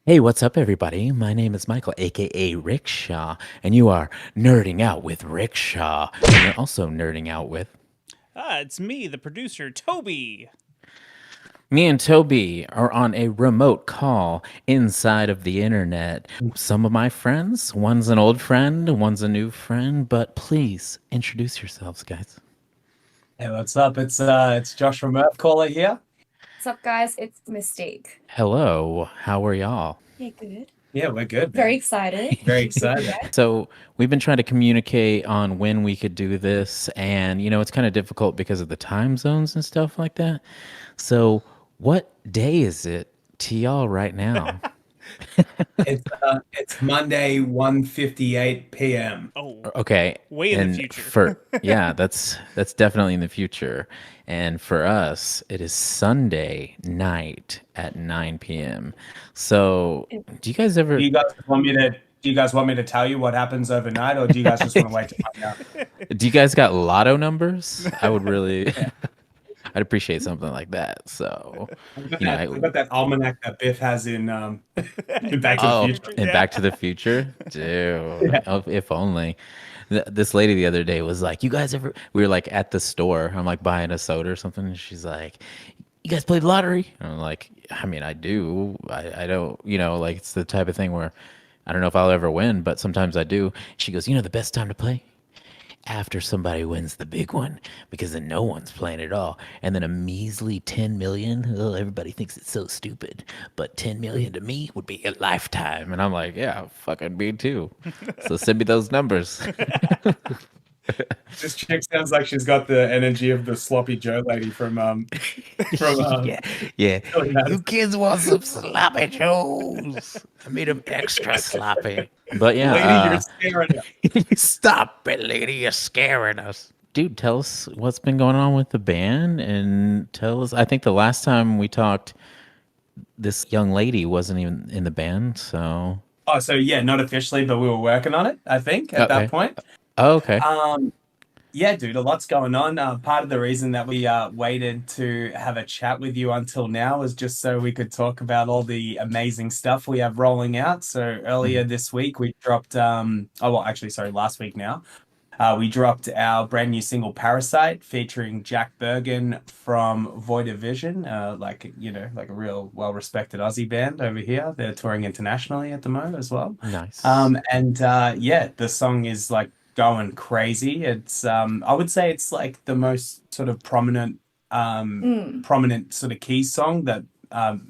Hey, what's up, everybody? My name is Michael, aka Rickshaw, and you are nerding out with Rickshaw. And you're also nerding out with It's me, the producer, Toby. me and Toby are on a remote call inside of the internet. Some of my friends, one's an old friend, one's a new friend, but please introduce yourselves, guys. Hey, what's up? It's Josh from Caller here. What's up, guys? It's Misstiq. Hello, how are y'all? Yeah, good. Yeah, we're good, man. Very excited. Very excited. So we've been trying to communicate on when we could do this, and it's kind of difficult because of the time zones and stuff like that. So what day is it to y'all right now? It's Monday, 1:58 p.m. Oh, Okay, way in the and future. yeah, that's definitely in the future. And for us, it is Sunday night at 9 p.m. So, do you guys ever? Do you guys want me to tell you what happens overnight, or do you guys just want to wait to find out? Do you guys got lotto numbers? I would really, I'd appreciate something like that. So, I got that almanac that Biff has in in Back to the oh, Future. and Yeah. Back to the Future, dude. Yeah. Oh, if only. This lady the other day was like, "You guys ever?" We were like at the store. I'm like buying a soda or something, and she's like, "You guys play the lottery?" And I'm like, "I mean, I do. I don't. Like it's the type of thing where I don't know if I'll ever win, but sometimes I do." She goes, "The best time to play." After somebody wins the big one, because then no one's playing at all, and then a measly 10 million. Oh, everybody thinks it's so stupid, but 10 million to me would be a lifetime. And I'm like, yeah, fucking me too. So send me those numbers. This chick sounds like she's got the energy of the sloppy Joe lady from Yeah, yeah. Billy You Madison. kids want some sloppy joes? I made them extra sloppy. But Lady, yeah, you're scaring her. stop it, lady. You're scaring us. Dude, tell us what's been going on with the band and tell us. I think the last time we talked, this young lady wasn't even in the band. So, Oh, so yeah, not officially, but we were working on it, I think, at that okay. point. Oh, okay. Yeah, dude, a lot's going on. Part of the reason that we waited to have a chat with you until now is just so we could talk about all the amazing stuff we have rolling out. So earlier this week, we dropped, actually, sorry, last week now, we dropped our brand new single Parasite featuring Jack Bergen from Void of Vision, like a real well-respected Aussie band over here. They're touring internationally at the moment as well. Nice. Yeah, the song is like going crazy. It's I would say it's like the most sort of prominent sort of key song that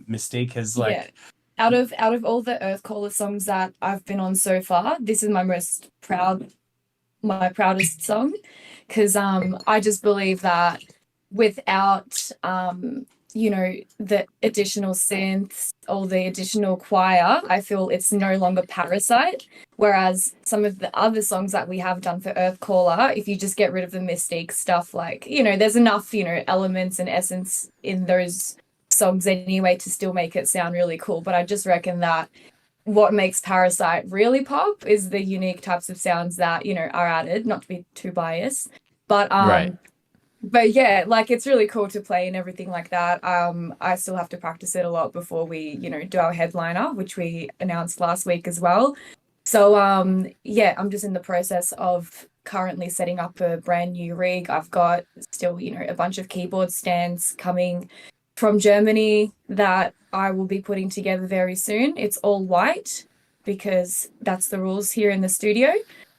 Misstiq has like. Yeah. Out of all the Earthcaller songs that I've been on so far, this is my proudest song, because I just believe that without the additional synths or the additional choir, I feel it's no longer Parasite. Whereas some of the other songs that we have done for Earthcaller, if you just get rid of the Mystique stuff, like, there's enough, elements and essence in those songs anyway to still make it sound really cool. But I just reckon that what makes Parasite really pop is the unique types of sounds that, are added, not to be too biased. But Right. but yeah, like it's really cool to play and everything like that. I still have to practice it a lot before we, do our headliner, which we announced last week as well. So yeah, I'm just in the process of currently setting up a brand new rig. I've got still, a bunch of keyboard stands coming from Germany that I will be putting together very soon. It's all white because that's the rules here in the studio.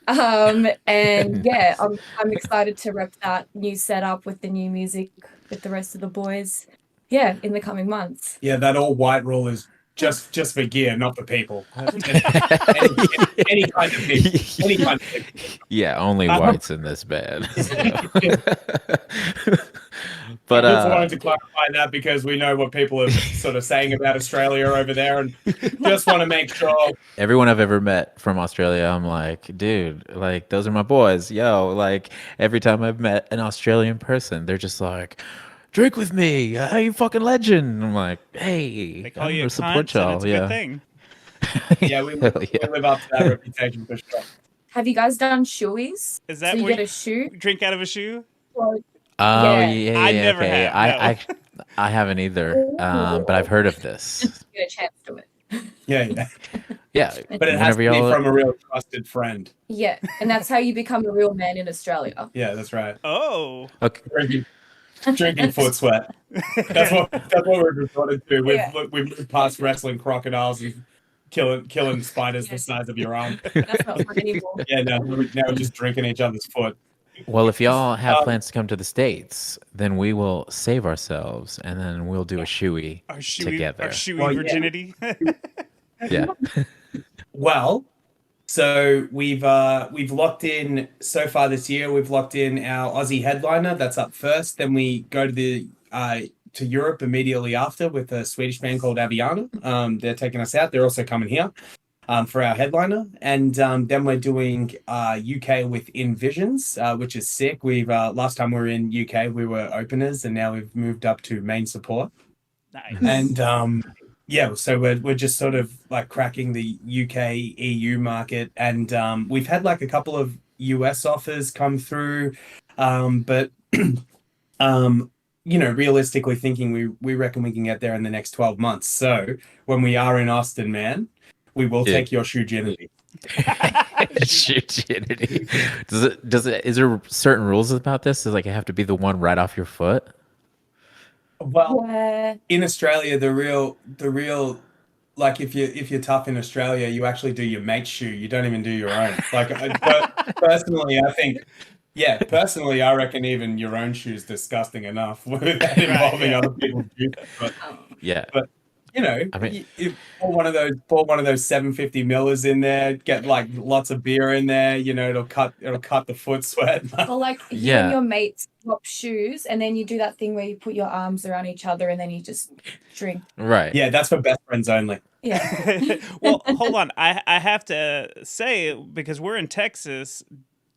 And yeah, I'm excited to rep that new setup with the new music with the rest of the boys. Yeah, in the coming months. Yeah, that all white rule is just for gear, not for people. Any kind of people. Any kind of people. Yeah, only whites in this band. I But just wanted to clarify that because we know what people are sort of saying about Australia over there, and just want to make sure. everyone I've ever met from Australia, I'm like, dude, like those are my boys. Yo, like every time I've met an Australian person, they're just like, drink with me. Hey, you fucking legend. I'm like, hey, They call I'm you a gonna support cunt, and y'all. it's a good thing. Yeah, we Hell yeah. live up to that reputation for sure. Have you guys done shoeys? Is that so you where get a shoe? drink out of a shoe? Or, Oh yeah. yeah, I yeah, never okay. have, I haven't either. But I've heard of this. Get a chance to it. Yeah. Yeah, But it has whenever to be y'all from a real trusted friend. Yeah, and that's how you become a real man in Australia. Yeah, that's right. Oh. okay, Drinking foot sweat. That's what we've resorted to. Yeah. We've moved past wrestling crocodiles and killing spiders the size of your arm. That's not fun anymore. Yeah, now we're just drinking each other's foot. well, if y'all have Um, plans to come to the States, then we will save ourselves and then we'll do a shoey Our together. shoey Well, yeah. virginity. Yeah. Well, so we've locked in so far this year. We've locked in our Aussie headliner. That's up first. Then we go to Europe immediately after with a Swedish band called Aviana. They're taking us out. They're also coming here for our headliner, and then we're doing UK with Envisions, which is sick. We've last time we were in UK, we were openers, and now we've moved up to main support. Nice. And yeah, so we're just sort of like cracking the UK EU market, and we've had like a couple of US offers come through, but realistically thinking, we reckon we can get there in the next 12 months. So when we are in Austin, man, we will take your shoeginity. Shoeginity. Is there certain rules about this? Does like it have to be the one right off your foot? Well, Yeah. in Australia, the real like if you're tough in Australia, you actually do your mate's shoe. You don't even do your own. Like personally, I think, yeah, personally, I reckon even your own shoe is disgusting enough without involving other people's shoes. Yeah. But you know, I mean- you pour one of those 750 millers in there, get like lots of beer in there. You know, it'll cut the foot sweat. Or like you Yeah. and your mates swap shoes, and then you do that thing where you put your arms around each other, and then you just drink. Right. Yeah, that's for best friends only. Yeah. Well, hold on. I have to say, because we're in Texas,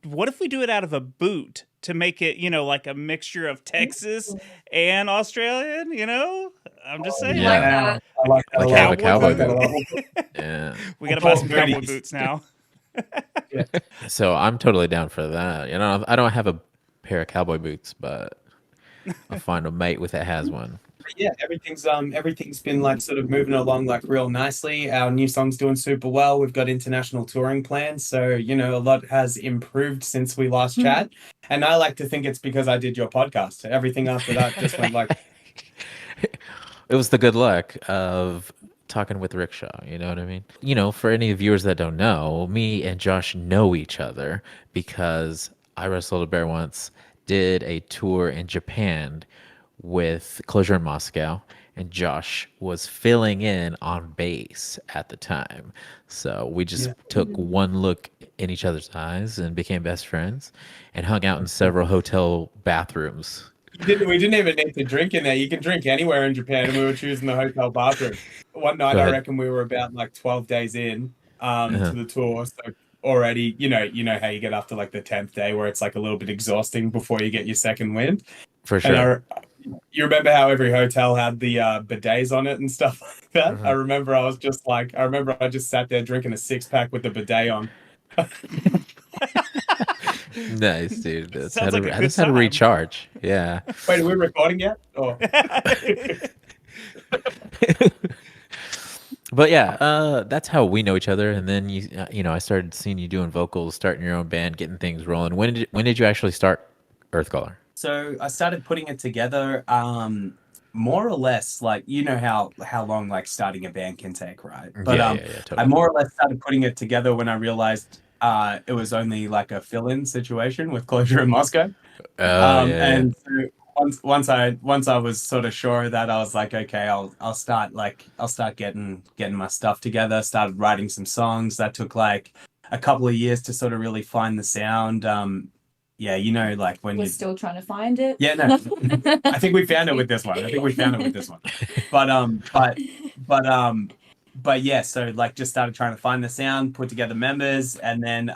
what if we do it out of a boot to make it, like a mixture of Texas and Australian, I'm just saying. Yeah. Like that. I like that. Like a have lot. a cowboy I like that a boot. lot. Yeah. We got to buy some Booties. cowboy boots now. So I'm totally down for that. I don't have a pair of cowboy boots, but I'll find a mate that has one. Yeah, everything's been like sort of moving along like real nicely. Our new song's doing super well. We've got international touring plans, so a lot has improved since we last chat. And I like to think it's because I did your podcast. Everything after that just went like It was the good luck of talking with Rickshaw, you know what I mean? For any viewers that don't know, me and Josh know each other because I wrestled a bear once, did a tour in Japan with Closure in Moscow, and Josh was filling in on bass at the time. So we just took one look in each other's eyes and became best friends and hung out in several hotel bathrooms. we didn't even need to drink in there. You can drink anywhere in Japan, and we were choosing the hotel bathroom. One night, Go I ahead. reckon we were about like 12 days in to the tour. So already, you know how you get after like the 10th day where it's like a little bit exhausting before you get your second wind. For sure. And you remember how every hotel had the bidets on it and stuff like that? I remember I just sat there drinking a 6-pack with the bidet on. Nice, dude. Sounds I like a good just had to time. recharge. Yeah. Wait, are we recording yet? Oh. But yeah, that's how we know each other. And then I started seeing you doing vocals, starting your own band, getting things rolling. When did you actually start Earthcaller? So I started putting it together, more or less like how long like starting a band can take, right? But Yeah, totally. I more or less started putting it together when I realized it was only like a fill-in situation with Closure in Moscow. And so once I was sort of sure of that, I was like, okay, I'll start getting my stuff together. Started writing some songs. That took like a couple of years to sort of really find the sound. Yeah, like when We're you still trying to find it. Yeah, no. I think we found it with this one. But yeah, so like just started trying to find the sound, put together members, and then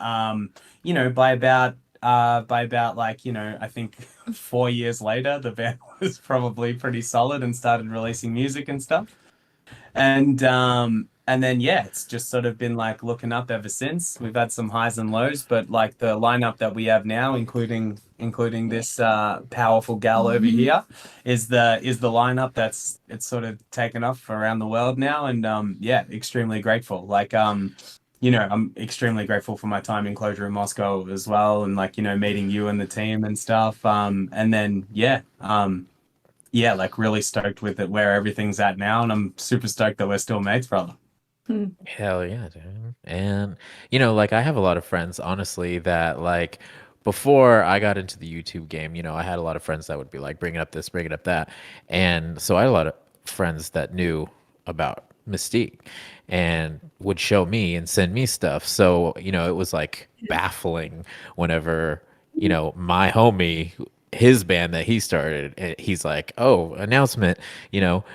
by about like I think 4 years later, the band was probably pretty solid and started releasing music and stuff. And and then yeah, it's just sort of been like looking up ever since. We've had some highs and lows, but like the lineup that we have now, including this powerful gal over here, is the lineup that's it's sort of taken off around the world now, and yeah, extremely grateful. Like I'm extremely grateful for my time in Closure in Moscow as well, and like meeting you and the team and stuff. And then yeah, like really stoked with it where everything's at now, and I'm super stoked that we're still mates, brother. Hell yeah, dude. And like I have a lot of friends, honestly, that like before I got into the YouTube game, I had a lot of friends that would be like bringing up this, bringing up that. And so I had a lot of friends that knew about Mystique and would show me and send me stuff. So, it was like baffling whenever, my homie, his band that he started, he's like, "Oh, announcement,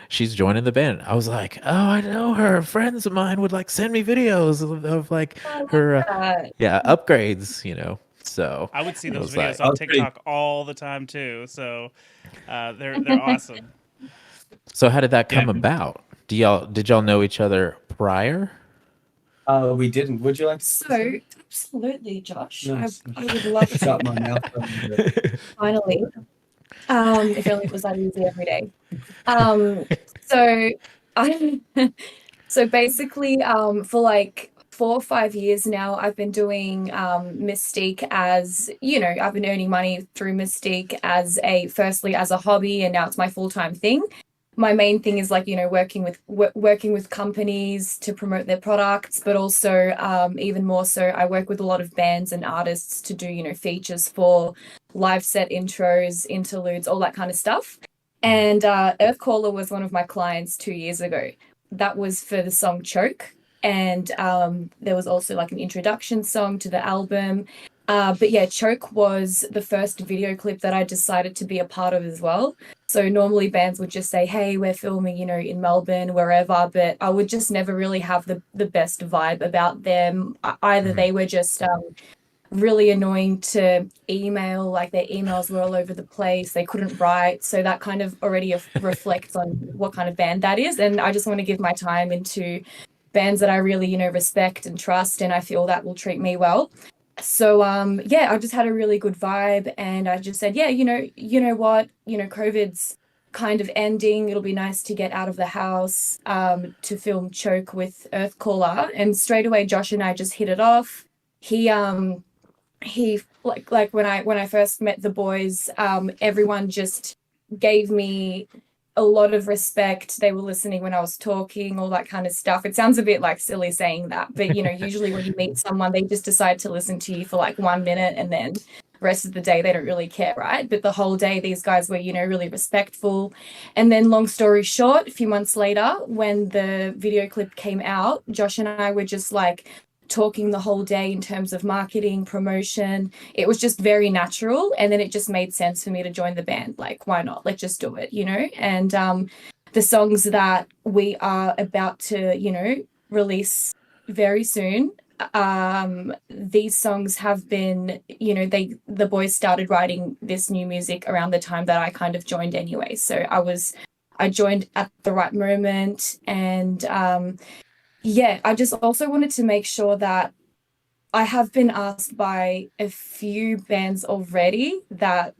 she's joining the band." I was like, "Oh, I know her. Friends of mine would like send me videos of like I love her, that. yeah, upgrades, So I would see I those was like, videos I on was pretty TikTok all the time too. So they're awesome. "So how did that yeah. come about? Did y'all know each other prior?" We didn't. Would you like to say So, something? absolutely, Josh. Nice. I would love to Shut my mouth a little bit. finally. If only it was that easy every day. Um, so I so basically, for like 4 or 5 years now, I've been doing Mystique as, I've been earning money through Mystique as firstly as a hobby, and now it's my full-time thing. My main thing is like, working with companies to promote their products, but also even more so, I work with a lot of bands and artists to do, features for live set intros, interludes, all that kind of stuff. And Earthcaller was one of my clients 2 years ago. That was for the song Choke. And there was also like an introduction song to the album. But yeah, Choke was the first video clip that I decided to be a part of as well. So normally bands would just say, "Hey, we're filming, in Melbourne, wherever," but I would just never really have the best vibe about them. Either Mhm. they were just really annoying to email, like their emails were all over the place, they couldn't write, so that kind of already reflects on what kind of band that is. And I just want to give my time into bands that I really, respect and trust, and I feel that will treat me well. So yeah, I just had a really good vibe, and I just said, yeah, what, COVID's kind of ending. It'll be nice to get out of the house to film Choke with Earthcaller. And straight away Josh and I just hit it off. He like when I first met the boys, everyone just gave me a lot of respect. They were listening when I was talking, all that kind of stuff. It sounds a bit like silly saying that, but usually when you meet someone, they just decide to listen to you for like 1 minute, and then the rest of the day they don't really care, right? But the whole day these guys were, really respectful. And then long story short, a few months later, when the video clip came out, Josh and I were just like talking the whole day in terms of marketing, promotion. It was just very natural. And then it just made sense for me to join the band. Like, why not? Let's just do it, And the songs that we are about to, release very soon. These songs have been, the boys started writing this new music around the time that I kind of joined anyway. So I joined at the right moment. And yeah, I just also wanted to make sure that I have been asked by a few bands already that,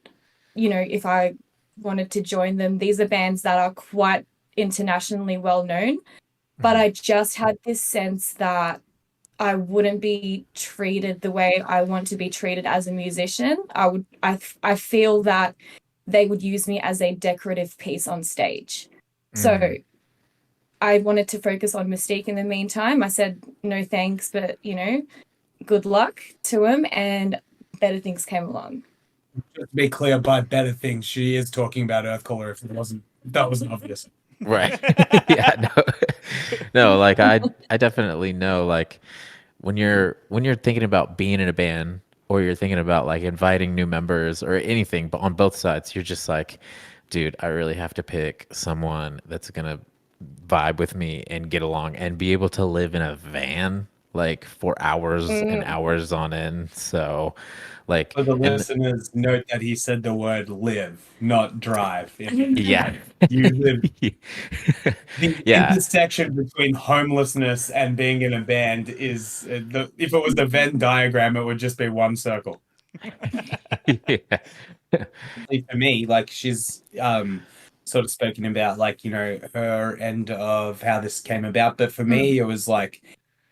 if I wanted to join them. These are bands that are quite internationally well known, but Mhm. I just had this sense that I wouldn't be treated the way I want to be treated as a musician. I feel that they would use me as a decorative piece on stage. So Mhm. I wanted to focus on Mystique in the meantime. I said no thanks, but good luck to him, and better things came along. Just to be clear, by better things, she is talking about Earthcaller. If that wasn't obvious. Right. Yeah, no. No, like I definitely know like when you're thinking about being in a band or you're thinking about like inviting new members or anything, but on both sides, you're just like, dude, I really have to pick someone that's gonna vibe with me and get along and be able to live in a van like for hours and hours on end. So, like, For the and listeners, note that he said the word live, not drive. yeah, You live. The yeah, intersection between homelessness and being in a band is if it was the Venn diagram, it would just be one circle. yeah. For me, like she's sort of spoken about like, you know, her end of how this came about. But for me, it was like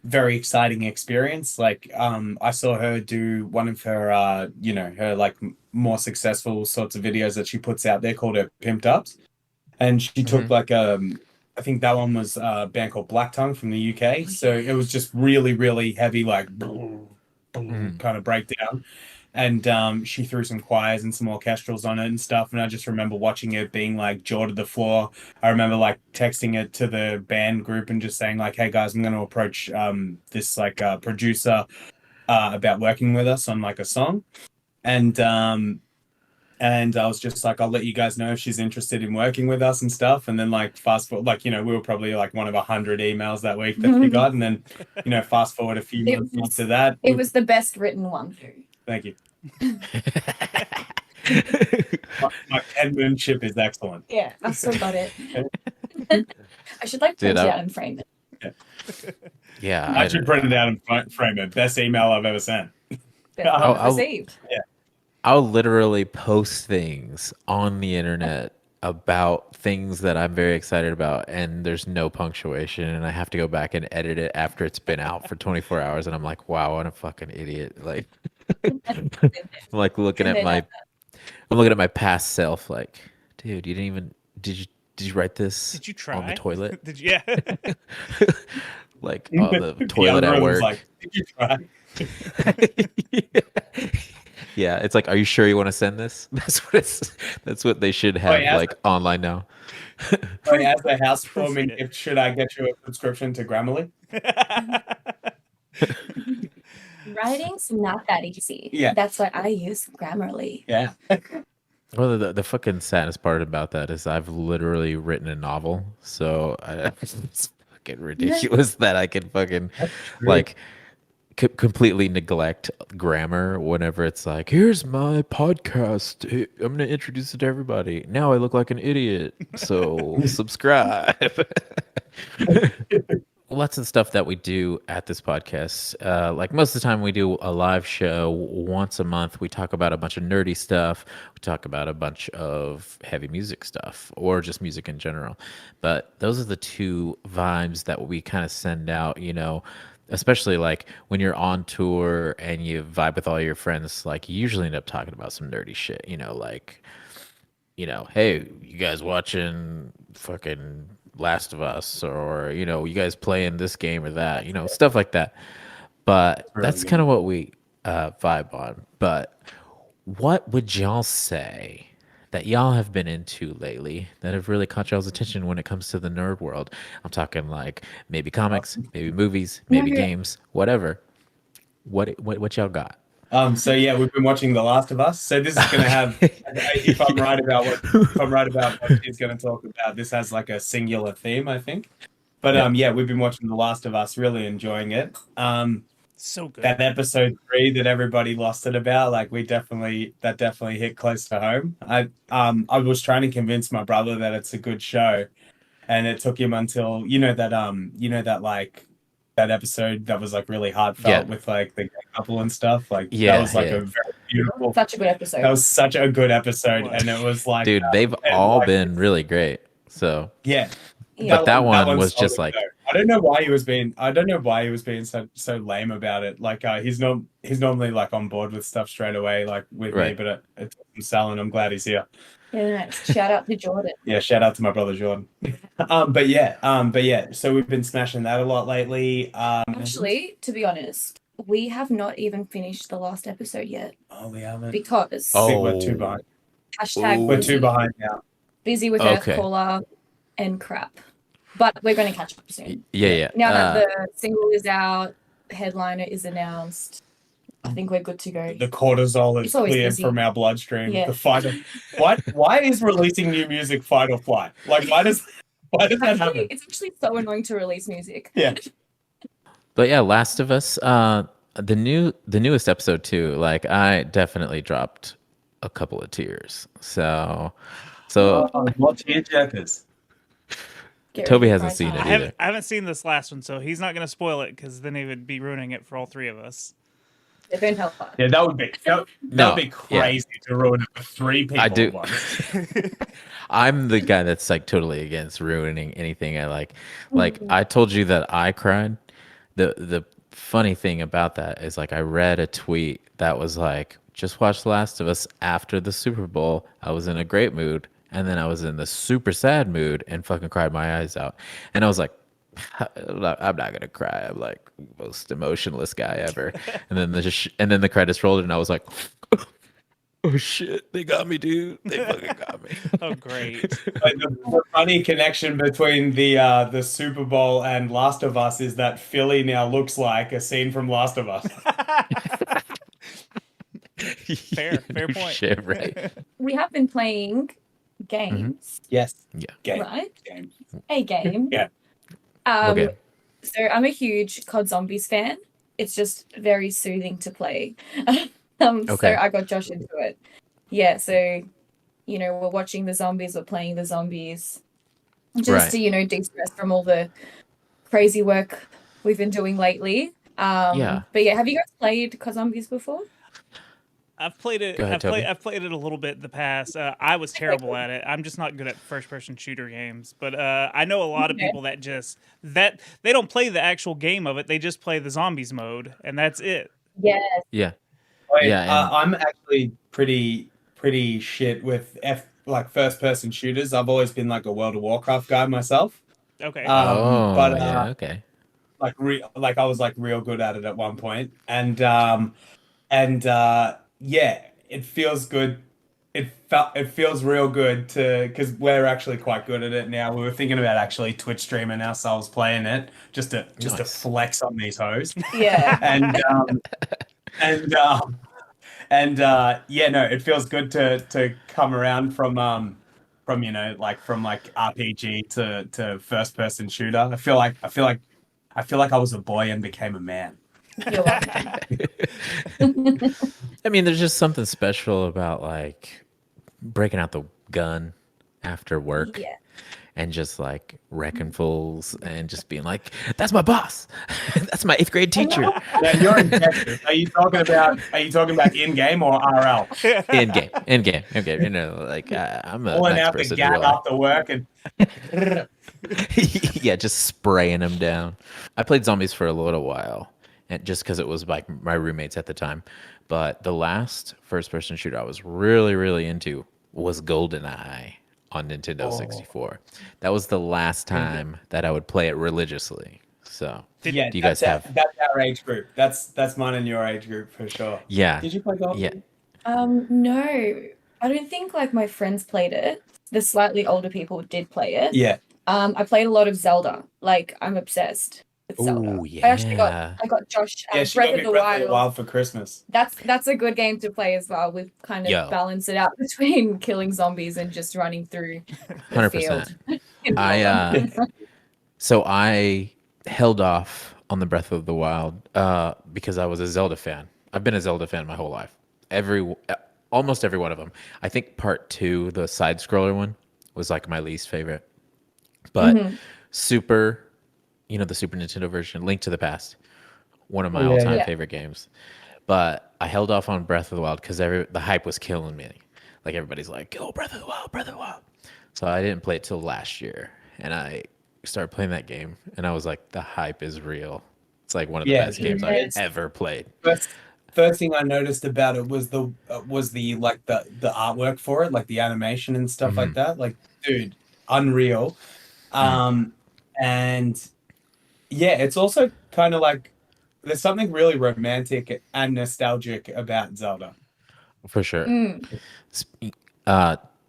very exciting experience. Like I saw her do one of her you know, her like more successful sorts of videos that she puts out there called her Pimped Ups. And she took like I think that one was a band called Black Tongue from the UK. So it was just really, really heavy, like kind of breakdown. And she threw some choirs and some orchestrals on it and stuff. And I just remember watching it being like jaw to the floor. I remember like texting it to the band group and just saying like, "Hey guys, I'm going to approach this like producer about working with us on like a song." And I was just like, "I'll let you guys know if she's interested in working with us and stuff." And then like fast forward, like, you know, we were probably like one of 100 emails that week that she got. And then, you know, fast forward a few months after that. It was the best written one. Thank you. My penmanship is excellent. Yeah, I've still got it. I should like print it out and frame it. Yeah, I should print it out and frame it. Best email I've ever sent. Best received. Yeah. I'll literally post things on the internet about things that I'm very excited about, and there's no punctuation, and I have to go back and edit it after it's been out for 24 hours, and I'm like, wow, what a fucking idiot. Like, I'm like looking at my past self, like, dude, you didn't even did you write this Did you try on the toilet? Did you? Yeah. Like on the toilet at work. Like, did you try? Yeah, it's like, are you sure you want to send this? That's what they should have like online now. As a housewarming gift, should I get you a subscription to Grammarly? Writing's not that easy. Yeah. That's why I use Grammarly. Yeah. Well, the fucking saddest part about that is I've literally written a novel, so it's fucking ridiculous that I can fucking like completely neglect grammar whenever it's like, here's my podcast. I'm going to introduce it to everybody. Now I look like an idiot, so subscribe. Lots of stuff that we do at this podcast. Like most of the time we do a live show once a month. We talk about a bunch of nerdy stuff. We talk about a bunch of heavy music stuff or just music in general. But those are the two vibes that we kind of send out, you know, especially like when you're on tour and you vibe with all your friends, like you usually end up talking about some nerdy shit, you know, like, you know, hey, you guys watching fucking Last of Us, or, you know, you guys playing this game or that, you know, stuff like that. But that's kind of what we vibe on. But what would y'all say that y'all have been into lately that have really caught y'all's attention when it comes to the nerd world? I'm talking like maybe comics, maybe movies, maybe games, whatever. What y'all got? So yeah, we've been watching The Last of Us. So this is going to have, if I'm right about what she's going to talk about, this has like a singular theme, I think. But yeah, we've been watching The Last of Us, really enjoying it. So good. That episode 3 that everybody lost it about, like that definitely hit close to home. I was trying to convince my brother that it's a good show, and it took him until that episode that was like really heartfelt with like the couple and stuff. Like that was like a very beautiful, such a good episode. That was such a good episode, and it was like, dude, they've all been really great. So yeah. But that one was just like, I don't know why he was being so lame about it. Like he's normally like on board with stuff straight away, like with me, but it took him selling. I'm glad he's here. Yeah, shout out to Jordan. Yeah, shout out to my brother Jordan. But yeah, so we've been smashing that a lot lately. Actually, to be honest, we have not even finished the last episode yet. Oh, we haven't. Because we're too behind. We're too behind now. Busy with Earthcaller and crap. But we're going to catch up soon. Yeah. Now that the single is out, the headliner is announced, I think we're good to go. The cortisol is cleared from our bloodstream. Yeah. The fight. Why is releasing new music fight or flight? Like why does that happen? It's actually so annoying to release music. Yeah. But yeah, Last of Us, the newest episode too. Like I definitely dropped a couple of tears. So Oh, what tearjerkers. Get ready Toby for hasn't cry seen it time. either. I haven't seen this last one, so he's not going to spoil it because then he would be ruining it for all three of us. Yeah, don't help us. Yeah, that would be No, crazy to ruin it for three people I do. at once. I'm the guy that's like totally against ruining anything I like. Like I told you that I cried. The funny thing about that is like I read a tweet that was like, just watch The Last of Us after the Super Bowl. I was in a great mood, and then I was in the super sad mood and fucking cried my eyes out. And I was like, I'm not gonna cry. I'm like most emotionless guy ever. And then the credits rolled, and I was like, oh shit, they got me, dude. They fucking got me. Oh, great. Like, the funny connection between the Super Bowl and Last of Us is that Philly now looks like a scene from Last of Us. Fair No point. shit, right? We have been playing games, Yes. Yeah. Game. right? Game. A game. Yeah. Okay. So I'm a huge COD Zombies fan. It's just very soothing to play. So Okay. I got Josh into it. Yeah, so we're watching the zombies, we're playing the zombies, just Right. to de-stress from all the crazy work we've been doing lately. Yeah. But yeah, have you guys played COD Zombies before? I've played it. Go ahead, Toby. I've played it a little bit in the past. I was terrible at it. I'm just not good at first-person shooter games. But I know a lot of Okay. people that they don't play the actual game of it. They just play the zombies mode, and that's it. Yeah. Yeah. Wait, Yeah, and- I'm actually pretty shit with first person shooters. I've always been like a World of Warcraft guy myself. Okay. But yeah, okay. I was like real good at it at one point, and yeah, it feels good. It feels real good because we're actually quite good at it now. We were thinking about actually Twitch streaming ourselves playing it just to Nice. flex on these hoes. Yeah. and yeah, no, it feels good to come around from RPG to first person shooter. I feel like I was a boy and became a man. You're welcome. I mean, there's just something special about like breaking out the gun after work Yeah. and just like wrecking fools and just being like, that's my boss. That's my 8th grade teacher. Now, you're in Texas. Are you talking about in game or RL? In game. Okay. Like I'm a Pulling nice out the person. in gat real life. after work and Yeah, just spraying them down. I played zombies for a little while, and just because it was like my roommates at the time. But the last first-person shooter I was really, really into was GoldenEye on Nintendo 64. That was the last time that I would play it religiously. So, yeah, do you guys have? that's our age group. That's mine and your age group for sure. Yeah, Did you play golf? yeah. No, I don't think like my friends played it. The slightly older people did play it. Yeah. I played a lot of Zelda. Like I'm obsessed with Zelda. Ooh, I actually yeah. I got Josh Yeah, she Breath got of me the Breath of the Wild. Wild for Christmas. That's a good game to play as well. We've kind of Yo. balanced it out between killing zombies and just running through the 100%. field. So I held off on the Breath of the Wild because I was a Zelda fan. I've been a Zelda fan my whole life. Almost every one of them. I think part 2, the side scroller one, was like my least favorite. But Mm-hmm. the Super Nintendo version, Link to the Past, one of my Yeah, all-time yeah. favorite games. But I held off on Breath of the Wild because the hype was killing me. Like everybody's like, "Oh, Breath of the Wild, Breath of the Wild." So I didn't play it till last year, and I started playing that game, and I was like, "The hype is real." It's like one of the Yeah, best games it's- I've ever played. First thing I noticed about it was the artwork for it, like the animation and stuff like that. Like, dude, unreal. And yeah, it's also kind of like there's something really romantic and nostalgic about Zelda. For sure. Mm.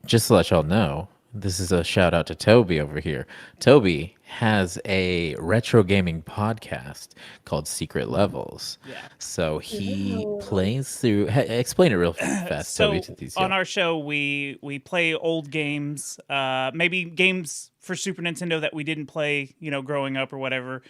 Just to let y'all know, this is a shout out to Toby over here. Toby has a retro gaming podcast called Secret Levels. Yeah. So he Ooh. plays through. Explain it real fast, So Toby. To these on y'all. our show, we play old games, maybe games for Super Nintendo that we didn't play, growing up or whatever.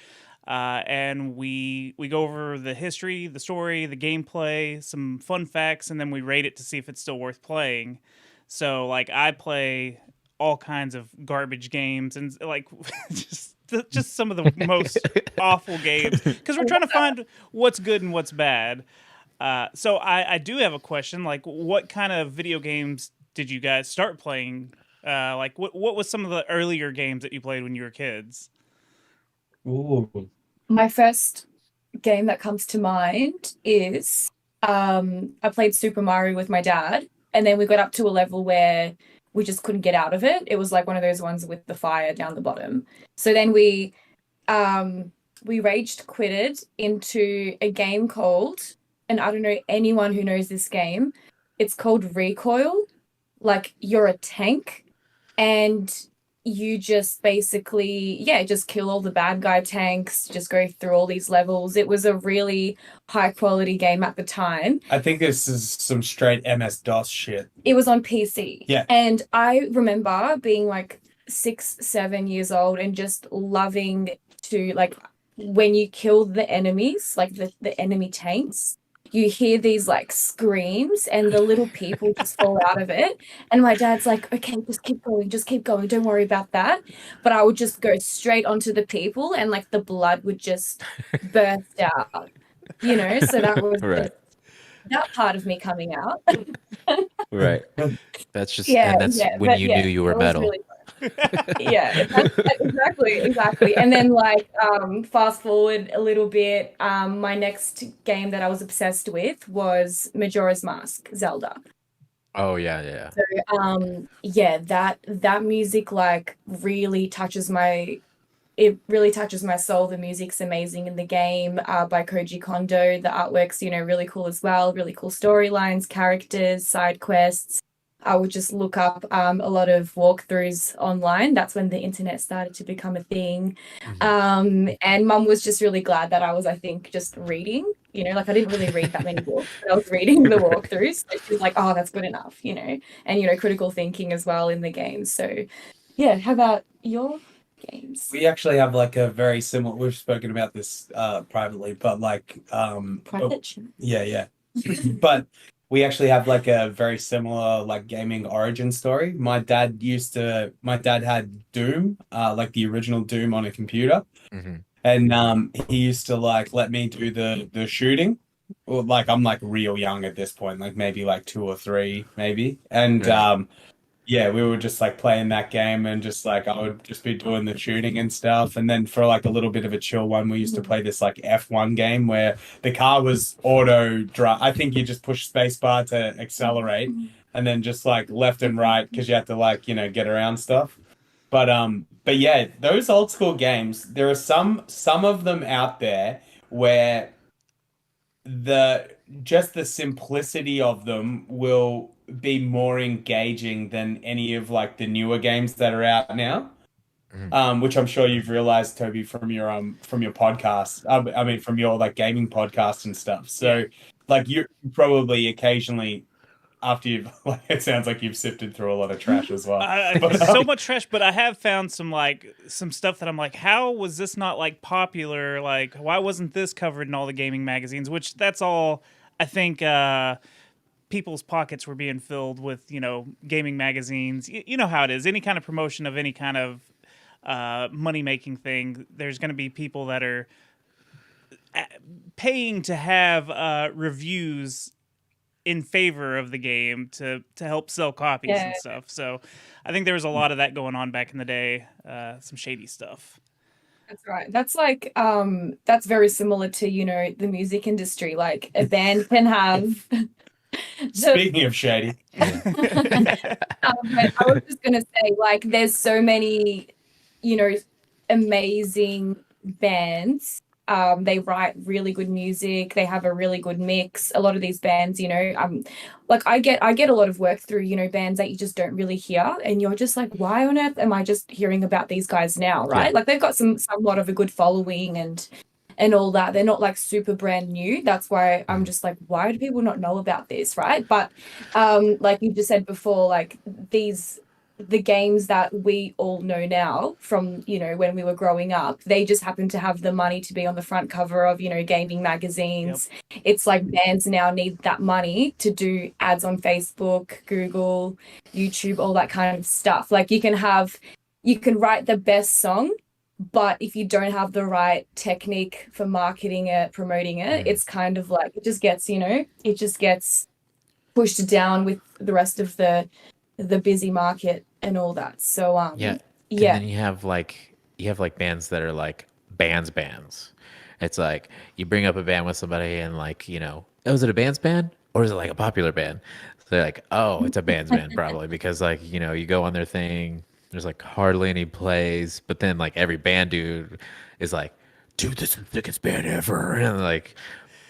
and we go over the history, the story, the gameplay, some fun facts, and then we rate it to see if it's still worth playing. So like I play all kinds of garbage games and like just some of the most awful games because we're trying to find what's good and what's bad. So I do have a question. Like, what kind of video games did you guys start playing? Like, what was some of the earlier games that you played when you were kids? Ooh. My first game that comes to mind is I played Super Mario with my dad, and then we got up to a level where we just couldn't get out of it. It was like one of those ones with the fire down the bottom. So then we raged quitted into a game called, and I don't know anyone who knows this game. It's called Recoil. Like you're a tank and you just basically, yeah, just kill all the bad guy tanks, just go through all these levels. It was a really high quality game at the time. I think this is some straight MS-DOS shit. It was on PC. Yeah. And I remember being like 6, 7 years old and just loving to, like, when you kill the enemies, like the enemy tanks, you hear these like screams and the little people just fall out of it. And my dad's like, okay, just keep going, don't worry about that. But I would just go straight onto the people and like the blood would just burst out, you know? So that was Right. that part of me coming out. Right. That's just Yeah, and that's yeah, when but you yeah, knew you were it was metal. really yeah, exactly. And then like fast forward a little bit, my next game that I was obsessed with was Majora's Mask, Zelda. Oh yeah. So yeah, that music like really touches my it really touches my soul. The music's amazing in the game, by Koji Kondo. The artwork's, you know, really cool as well. Really cool storylines, characters, side quests. I would just look up a lot of walkthroughs online. That's when the internet started to become a thing. And mum was just really glad that I was, I think, just reading. You know, like I didn't really read that many books, but I was reading the walkthroughs. So she was like, oh, that's good enough, you know. And, you know, critical thinking as well in the game. So, yeah, how about your games? We actually have like a very similar, we've spoken about this privately, but like Private? yeah. But we actually have like a very similar like gaming origin story. My dad had Doom, like the original Doom on a computer. Mhm. And he used to like let me do the shooting. Well, like I'm like real young at this point, like maybe like 2 or 3 maybe. And Right. yeah, we were just like playing that game and just like I would just be doing the shooting and stuff. And then for like a little bit of a chill one, we used to play this like F1 game where the car was auto drive. I think you just push spacebar to accelerate and then just like left and right because you had to like, you know, get around stuff. But yeah, those old school games, there are some of them out there where the just the simplicity of them will be more engaging than any of like the newer games that are out now. Which I'm sure you've realized, Toby, from your podcast. I mean, from your like gaming podcast and stuff. So, like, you probably occasionally, after you've, like, it sounds like you've sifted through a lot of trash as well. So much trash, but I have found some stuff that I'm like, how was this not like popular? Like, why wasn't this covered in all the gaming magazines? Which that's all I think people's pockets were being filled with, you know, gaming magazines. You know how it is. Any kind of promotion of any kind of money making thing, there's going to be people that are paying to have reviews in favor of the game to help sell copies and stuff. So I think there was a lot of that going on back in the day, some shady stuff. That's right. That's like that's very similar to, you know, the music industry. Like a band can have Speaking of shady, but I was just gonna say, like, there's so many, you know, amazing bands. They write really good music. They have a really good mix. A lot of these bands, you know, like I get a lot of work through, you know, bands that you just don't really hear, and you're just like, why on earth am I just hearing about these guys now, right? Yeah. Like they've got somewhat of a good following and all that. They're not like super brand new. That's why I'm just like, why do people not know about this, right? But like you just said before, like these the games that we all know now from, you know, when we were growing up, they just happen to have the money to be on the front cover of, you know, gaming magazines. It's like bands now need that money to do ads on Facebook, Google, YouTube, all that kind of stuff. Like you can write the best song, but if you don't have the right technique for marketing it, promoting it, it's kind of like it just gets, you know, it just gets pushed down with the rest of the busy market and all that. So Yeah. And yeah. then you have like bands that are like bands. It's like you bring up a band with somebody and like, you know, oh, is it a band's band or is it like a popular band? So they're like, oh, it's a band's band probably because like, you know, you go on their thing, there's like hardly any plays, but then like every band dude is like, dude, this is the thickest band ever. And like,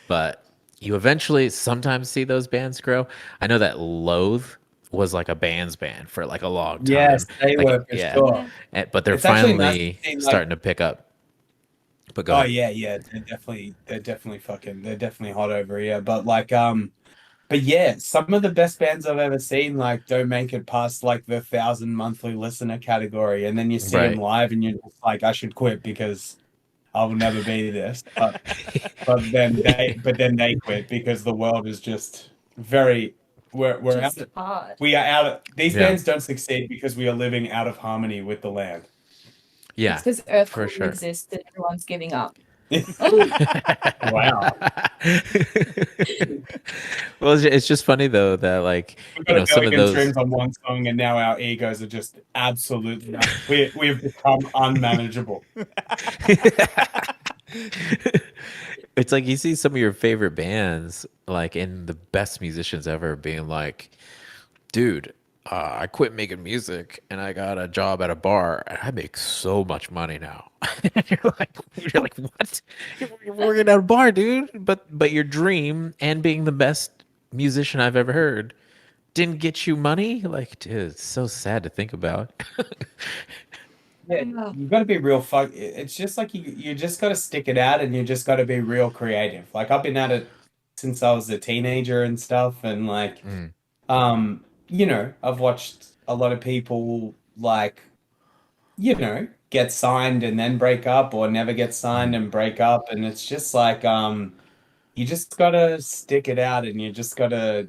but you eventually sometimes see those bands grow. I know that Loathe was like a band's band for like a long Yes, time. they Like, were for yeah. sure. But they're It's actually nice to finally see, like, starting to pick up. But go oh ahead. yeah, they're definitely hot over here. But like, but yeah, some of the best bands I've ever seen like don't make it past like the 1,000 monthly listener category, and then you see them Right. live, and you're just like, I should quit because I will never be this. But then they quit because the world is just very we're out Just hard. we are out of these Yeah. bands don't succeed because we are living out of harmony with the land. Yeah. It's because For Earth sure. exists and everyone's giving up. Wow. Well, it's just funny though that like, We've you got know, a some of billion those streams on one song, and now our egos are just absolutely we've become unmanageable. it's like you see some of your favorite bands like in the best musicians ever being like, dude, I quit making music and I got a job at a bar and I make so much money now. You're like, what? You're working at a bar, dude. But your dream and being the best musician I've ever heard didn't get you money. Like, dude, it's so sad to think about. Yeah, Yeah. you got to be real it's just like you just got to stick it out, and you just got to be real creative. Like I've been at it since I was a teenager and stuff, and like Mm, you know, I've watched a lot of people like, you know, get signed and then break up, or never get signed mm. and break up, and it's just like you just gotta stick it out, and you just gotta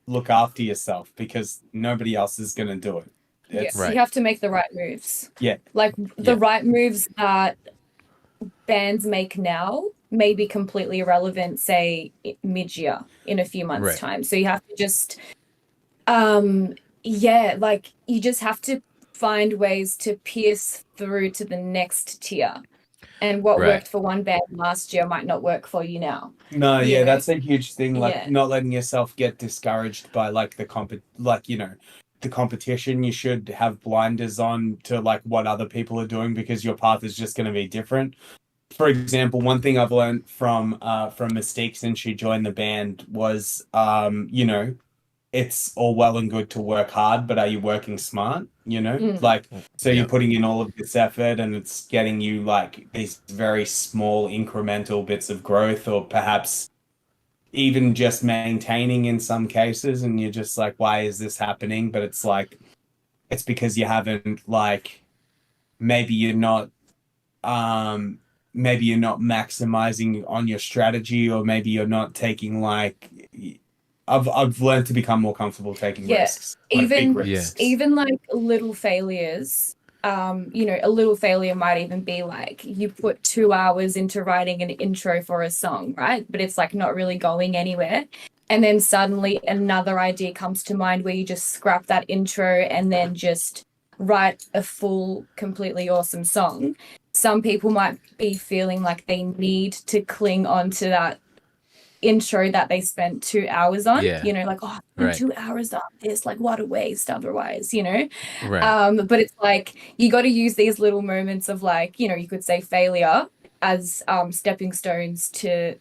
look after yourself because nobody else is gonna do it. Yeah. It's You Right. have to make the right moves. yeah, Like Yeah. the right moves that bands make now may be completely irrelevant, say mid-year in a few months' Right. time. So you have to just yeah, like you just have to find ways to pierce through to the next tier. And what Right. worked for one band last year might not work for you now. no, You yeah, know? that's a huge thing. Like Yeah. not letting yourself get discouraged by like like, you know, the competition. You should have blinders on to like what other people are doing because your path is just going to be different. For example, one thing I've learned from Misstiq since she joined the band was you know, it's all well and good to work hard, but are you working smart? You know, like, so you're Yep. putting in all of this effort and it's getting you like these very small incremental bits of growth, or perhaps even just maintaining in some cases. And you're just like, why is this happening? But it's like, it's because you haven't, like, maybe you're not, um, maybe you're not maximizing on your strategy, or maybe you're not taking like, I've learned to become more comfortable taking Yeah. risks, like big Even risks. even like little failures, you know, a little failure might even be like you put 2 hours into writing an intro for a song, right? But it's like not really going anywhere. And then suddenly another idea comes to mind where you just scrap that intro and then just write a full, completely awesome song. Some people might be feeling like they need to cling on to that intro that they spent 2 hours on, Yeah. you know, like, oh, Right. 2 hours on this, like, what a waste otherwise, you know. Right. But it's like you got to use these little moments of like, you know, you could say failure as stepping stones to,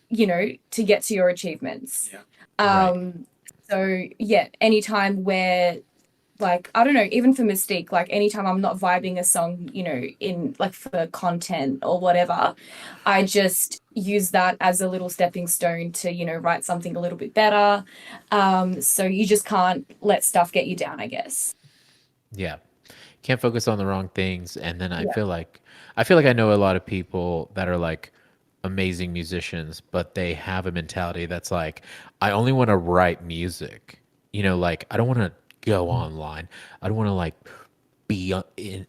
you know, to get to your achievements. Yeah. Right. So yeah, anytime where like I don't know, even for Misstiq, like anytime I'm not vibing a song, you know, in like for content or whatever, I just use that as a little stepping stone to, you know, write something a little bit better. So you just can't let stuff get you down, I guess. Yeah. Can't focus on the wrong things. And then Yeah. I feel like I know a lot of people that are like amazing musicians, but they have a mentality that's like, I only want to write music. You know, like I don't want to go online. I don't want to like be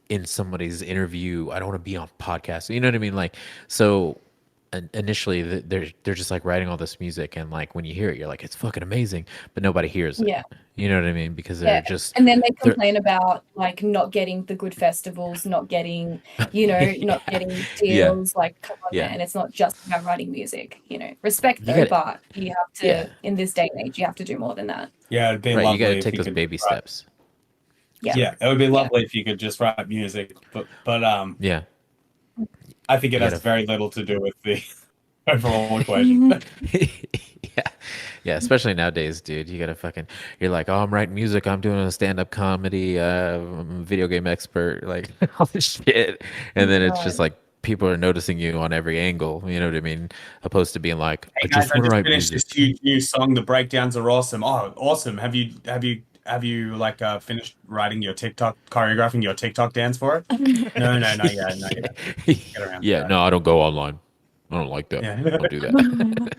in somebody's interview. I don't want to be on podcasts. You know what I mean? Like, so initially they're just like writing all this music, and like when you hear it, you're like, it's fucking amazing, but nobody hears it. Yeah. You know what I mean? Because Yeah. they're just And then they they're complain about like not getting the good festivals, not getting, not getting yeah, deals. Like, come on, yeah. man. It's not just about writing music, Respect You though, got but you have yeah, to, in this day and age, you have to do more than that. Yeah, it'd be right. You got to lovely if take you those could baby write. steps. Yeah. Yeah, it would be Yeah. lovely if you could just write music, but Yeah, I think it you has gotta very little to do with the overall equation. yeah, yeah. Especially nowadays, dude. You gotta fucking. You're like, oh, I'm writing music. I'm doing a stand-up comedy. I'm a video game expert. Like all this shit, and then it's just God. like people are noticing you on every angle. You know what I mean? Opposed to being like, Hey I guys, just I want to just write finished this music. huge new song. The breakdowns are awesome. Oh, awesome! Have you like finished writing your TikTok, choreographing your TikTok dance for it? No, no, not yet, not yet. Get around to Yeah, that. no, I don't go online. I don't like that. Yeah. Don't do that.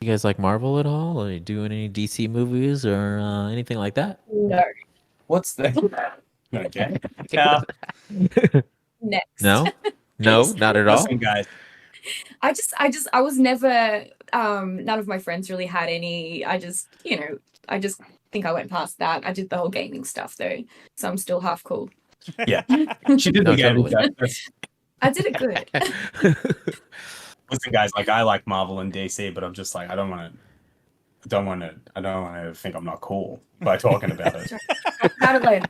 You guys like Marvel at all? Are you doing any DC movies or anything like that? No. What's the? Okay. Now, Next. No, no, not at all. listen, guys. I was never, none of my friends really had any. I just think I went past that. I did the whole gaming stuff though, so I'm still half cool. Yeah, she did No, the gaming totally. stuff. I did it good. Listen, guys. Like I like Marvel and DC, but I'm just like I don't want to think I'm not cool by talking about it. How to learn.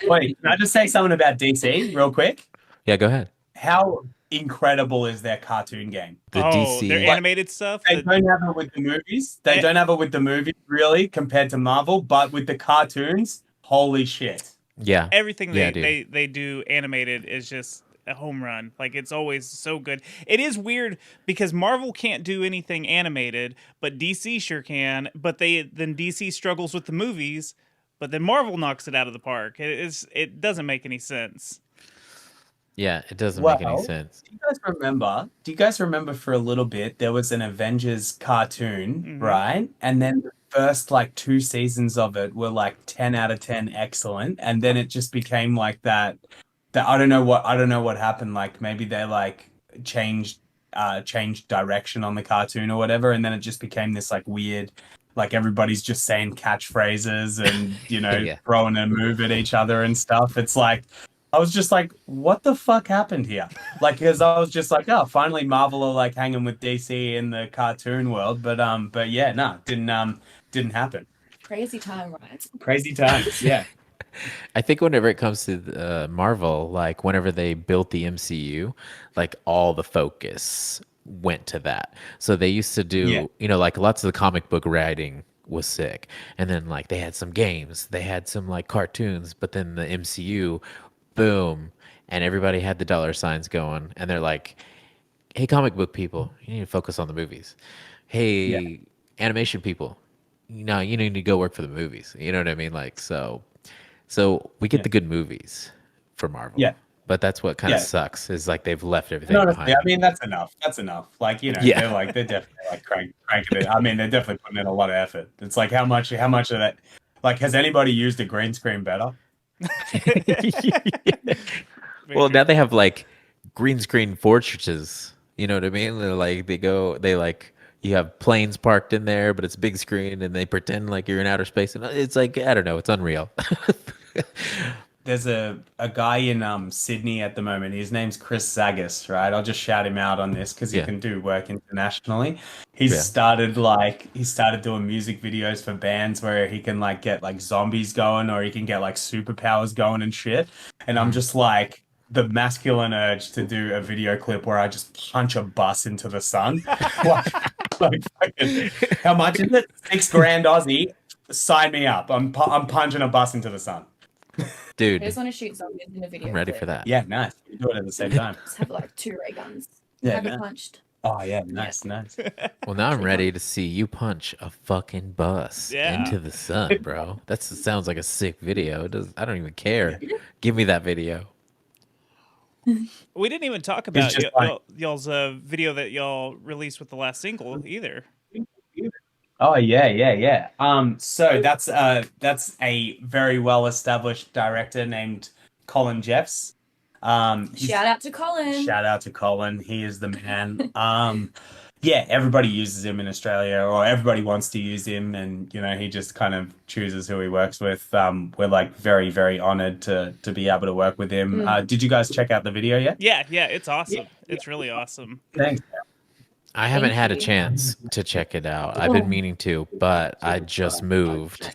Wait, can I just say something about DC real quick? Yeah, go ahead. How incredible is their cartoon game? The Oh, their DC. animated stuff. They don't have it with the movies. They don't have it with the movies, really, compared to Marvel. But with the cartoons, holy shit! Yeah, Everything yeah, dude. they do animated is just a home run. Like it's always so good. It is weird because Marvel can't do anything animated, but DC sure can. But then DC struggles with the movies, but then Marvel knocks it out of the park. It doesn't make any sense. Yeah, it doesn't make any Well, sense. do you guys remember? Do you guys remember for a little bit there was an Avengers cartoon, Mhm. right? And then the first like 2 seasons of it were like 10 out of 10 excellent, and then it just became like that. That I don't know what happened. Like maybe they like changed changed direction on the cartoon or whatever, and then it just became this like weird, like everybody's just saying catchphrases and Yeah. throwing a move at each other and stuff. It's like I was just like, what the fuck happened here? Like, because I was just like, oh, finally Marvel are like hanging with DC in the cartoon world, but yeah, no, didn't happen. Crazy time, right? Crazy times, yeah. I think whenever it comes to Marvel, like whenever they built the MCU, like all the focus went to that. So they used to Yeah. do, like lots of the comic book writing was sick. And then like they had some games, they had some like cartoons, but then the MCU, boom, and everybody had the dollar signs going. And they're like, hey, comic book people, you need to focus on the movies. Yeah. Hey, animation people, you need to go work for the movies. You know what I mean? Like, so we get Yeah. the good movies for Marvel. Yeah. But that's what kind of Yeah. sucks is like they've left everything And honestly, behind. I mean that's enough. That's enough. Like, Yeah. they're definitely like cranking it. I mean, they're definitely putting in a lot of effort. It's like how much of that, like, has anybody used a green screen better? Well, now they have like green screen fortresses. You know what I mean? They're like they like you have planes parked in there, but it's big screen, and they pretend like you're in outer space, and it's like I don't know, it's unreal. There's a guy in Sydney at the moment. His name's Chris Zagis, right? I'll just shout him out on this because he Yeah. can do work internationally. Yeah. He started doing music videos for bands where he can like get like zombies going or he can get like superpowers going and shit. And I'm just like the masculine urge to do a video clip where I just punch a bus into the sun. like fucking, how much is it? 6 grand Aussie. Sign me up. I'm punching a bus into the sun. I Dude, just want to shoot zombies in a video. I'm ready clip. for that. Yeah, nice. You do it at the same time. Just have like 2 ray guns. Yeah, Have it yeah. punched. Oh yeah, nice. Well, now I'm ready to see you punch a fucking bus Yeah. into the sun, bro. That sounds like a sick video. It does. I don't even care. Give me that video. We didn't even talk It's about just like, y'all's video that y'all released with the last single either. oh yeah. So that's a very well established director named Colin Jeffs. Shout out to Colin. Shout out to Colin. He is the man. Yeah, everybody uses him in Australia, or everybody wants to use him, and he just kind of chooses who he works with. We're like very, very honored to be able to work with him. Did you guys check out the video yet? Yeah, it's awesome. It's really awesome. Thanks. I haven't had a you. chance to check it out. I've been meaning to, but I just moved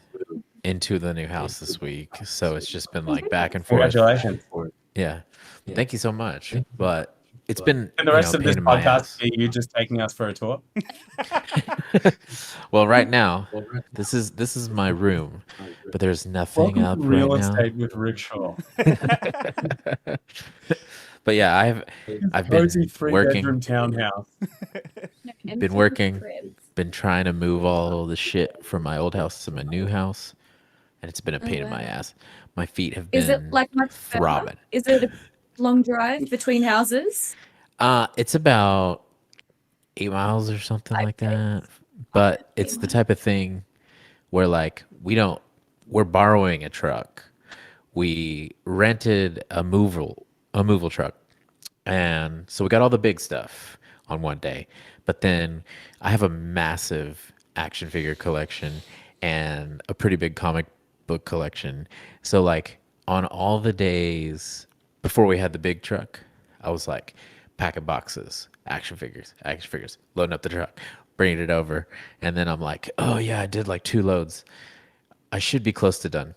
into the new house this week, so it's just been like back and forth. Congratulations. Yeah, thank you so much. But it's been And the rest of pain this in my podcast, ass. are you just taking us for a tour? Well, right now, this is my room, but there's nothing up Real right now. estate with Rickshaw. But yeah, I've Cozy been 3-bedroom working, townhouse. been working, been trying to move all the shit from my old house to my new house, and it's been a pain in my ass. My feet have been Is it like much further? throbbing. Is it a long drive between houses? It's about 8 miles or something like that. But it's the type of thing where like we're borrowing a truck. We rented a movable truck. And so we got all the big stuff on one day. But then I have a massive action figure collection and a pretty big comic book collection. So like on all the days before we had the big truck, I was like packing boxes, action figures, loading up the truck, bringing it over. And then I'm like, oh yeah, I did like 2 loads. I should be close to done.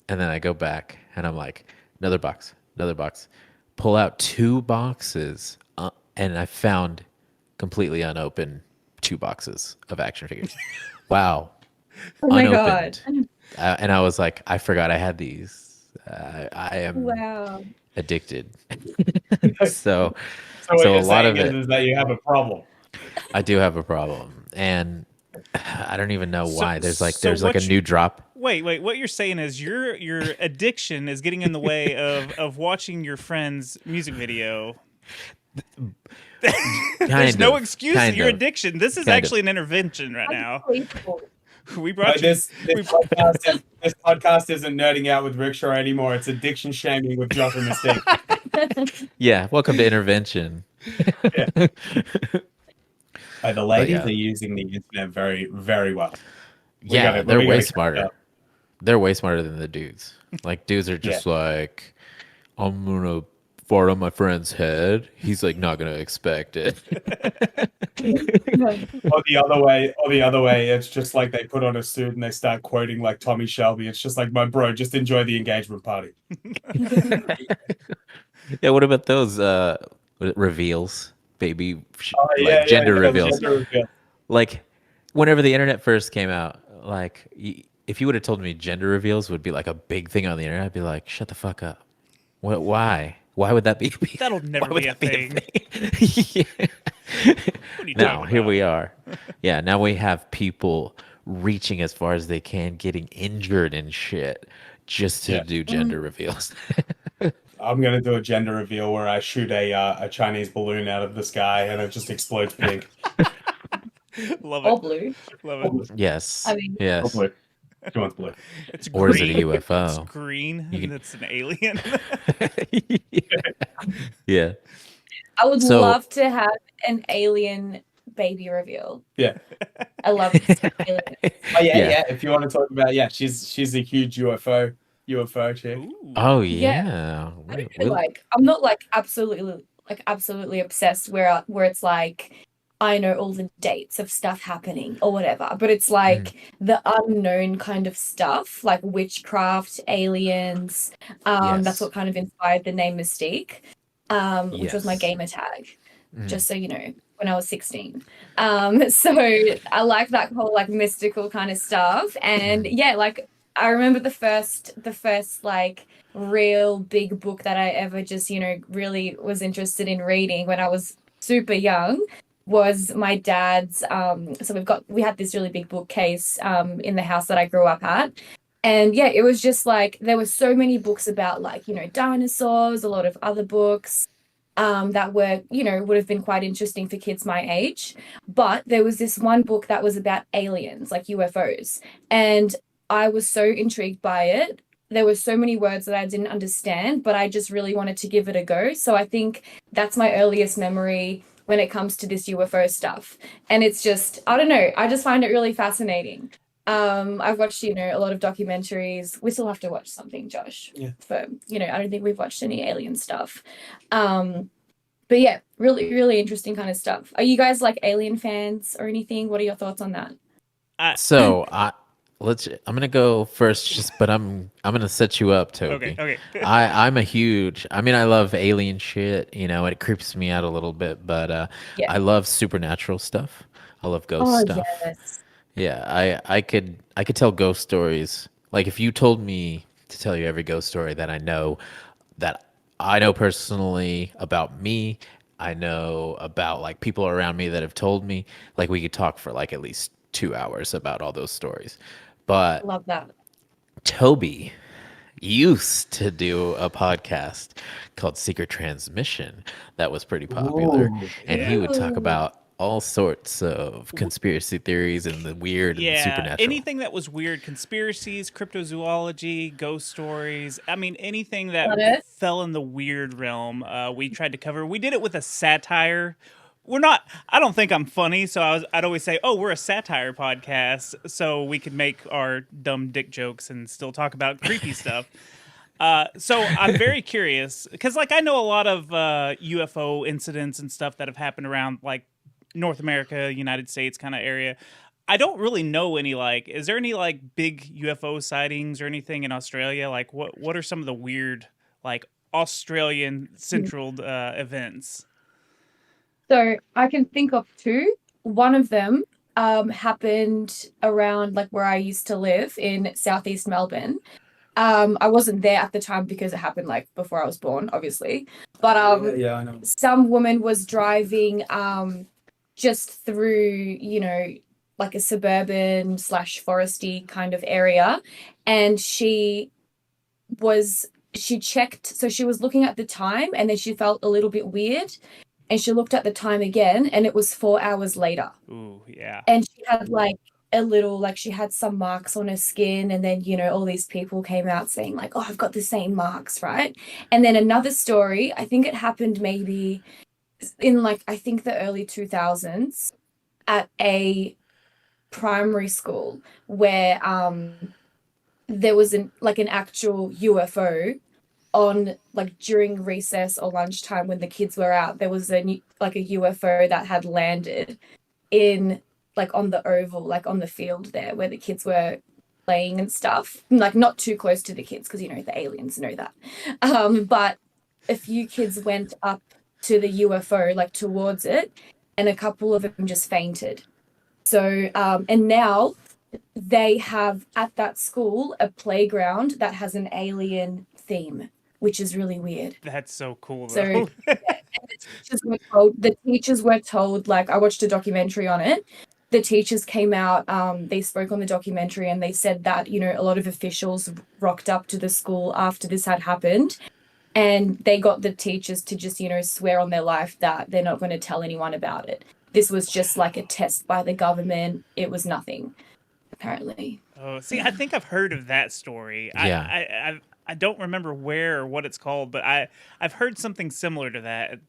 And then I go back and I'm like, another box, pull out 2 boxes. And I found completely unopened 2 boxes of action figures. Wow. Oh my Unopened. god. And I was like, I forgot I had these. I am Wow. addicted. So So what So you're a lot of saying it- is that you have a problem. I do have a problem. And I don't even know why. There's like so a what new drop. Wait. What you're saying is your addiction is getting in the way of watching your friend's music video. There's no excuse to your addiction. This is actually an intervention right now. Unbelievable. We No, brought you. this podcast isn't nerding out with Rickshaw anymore. It's addiction shaming with Josh and Misstiq. Yeah, welcome to intervention. The ladies yeah. are using the internet very, very well. Yeah, gotta- they're we way gotta smarter. catch up. They're way smarter than the dudes. Like dudes are just like, I'm gonna fart on my friend's head. He's like not gonna expect it. Or the other way, it's just like they put on a suit and they start quoting like Tommy Shelby. It's just like, my bro, just enjoy the engagement party. Yeah, what about those reveals, baby? Gender yeah, reveals. gender reveal. Like whenever the internet first came out, like if you would have told me gender reveals would be like a big thing on the internet, I'd be like, shut the fuck up. What? Why would that be? That'll never why would be a that thing. Yeah. What are you Now talking here about? we are. Yeah, now we have people reaching as far as they can, getting injured and shit, just to do gender reveals. I'm gonna do a gender reveal where I shoot a Chinese balloon out of the sky and it just explodes pink. Love Or it. blue. Love it. Yes. I mean- Or yes. blue. She wants blue. It's Or is it a green. UFO? It's green. You can- And it's an alien. Yeah. I would So- love to have an alien baby reveal. Yeah. I love this alien. Oh yeah. If you want to talk about, she's a huge UFO chick. Ooh. Oh Yeah. yeah. I don't feel like I'm not like absolutely obsessed where it's like I know all the dates of stuff happening or whatever, but it's like the unknown kind of stuff, like witchcraft, aliens. Yes. That's what kind of inspired the name Misstiq, which was my Yes. gamer tag. Mm. Just so you know, when I was 16. So I like that whole like mystical kind of stuff. And yeah, like I remember the first like real big book that I ever just, really was interested in reading when I was super young was my dad's. So we had this really big bookcase in the house that I grew up at. And yeah, it was just like there were so many books about like, dinosaurs, a lot of other books that were, would have been quite interesting for kids my age. But there was this one book that was about aliens, like UFOs. And I was so intrigued by it. There were so many words that I didn't understand, but I just really wanted to give it a go. So I think that's my earliest memory when it comes to this UFO stuff. And it's just, I don't know, I just find it really fascinating. I've watched, a lot of documentaries. We still have to watch something, Josh. Yeah. For, I don't think we've watched any alien stuff. But yeah, really, really interesting kind of stuff. Are you guys like alien fans or anything? What are your thoughts on that? So I'm gonna go first, but I'm gonna set you up, Toby. Okay. I'm a huge. I mean, I love alien shit. It creeps me out a little bit, but Yeah. I love supernatural stuff. I love ghost stuff. Yes. Yeah, I could tell ghost stories. Like if you told me to tell you every ghost story that I know personally about me, I know about like people around me that have told me, like we could talk for like at least 2 hours about all those stories. But Love that. Toby used to do a podcast called Secret Transmission that was pretty popular, Ooh, and he would talk Ooh. about all sorts of conspiracy theories and the weird and the Yeah, supernatural. anything that was weird, conspiracies, cryptozoology, ghost stories. I mean, anything that Got it. fell in the weird realm, we tried to cover. We did it with a satire. We're not. I don't think I'm funny, so I'd always say, "Oh, we're a satire podcast," so we could make our dumb dick jokes and still talk about creepy stuff. So I'm very curious because, like, I know a lot of UFO incidents and stuff that have happened around like North America, United States kind of area. I don't really know any like. Is there any like big UFO sightings or anything in Australia? Like, what are some of the weird like Australian central events? So I can think of two. One of them happened around like where I used to live in southeast Melbourne. I wasn't there at the time because it happened like before I was born, obviously. But yeah, I know. some woman was driving just through, like a suburban / foresty kind of area, and she checked, so she was looking at the time, and then she felt a little bit weird, and she looked at the time again, and it was 4 hours later. Ooh, yeah. And she had like a little, like she had some marks on her skin, and then all these people came out saying like, oh, I've got the same marks, right? And then another story, I think it happened maybe in like, I think the early 2000s at a primary school where there was an actual UFO on like during recess or lunchtime when the kids were out. There was a UFO that had landed in like on the oval, like on the field there where the kids were playing and stuff, like not too close to the kids because the aliens know that. But a few kids went up to the UFO, like towards it, and a couple of them just fainted. So and now they have at that school a playground that has an alien theme, which is really weird. That's so cool, though. So the teachers were told, like I watched a documentary on it. The teachers came out, they spoke on the documentary, and they said that, a lot of officials rocked up to the school after this had happened, and they got the teachers to just, swear on their life that they're not going to tell anyone about it. This was just like a test by the government. It was nothing, apparently. Oh, see, I think I've heard of that story. Yeah. I don't remember where or what it's called, but I've heard something similar to that.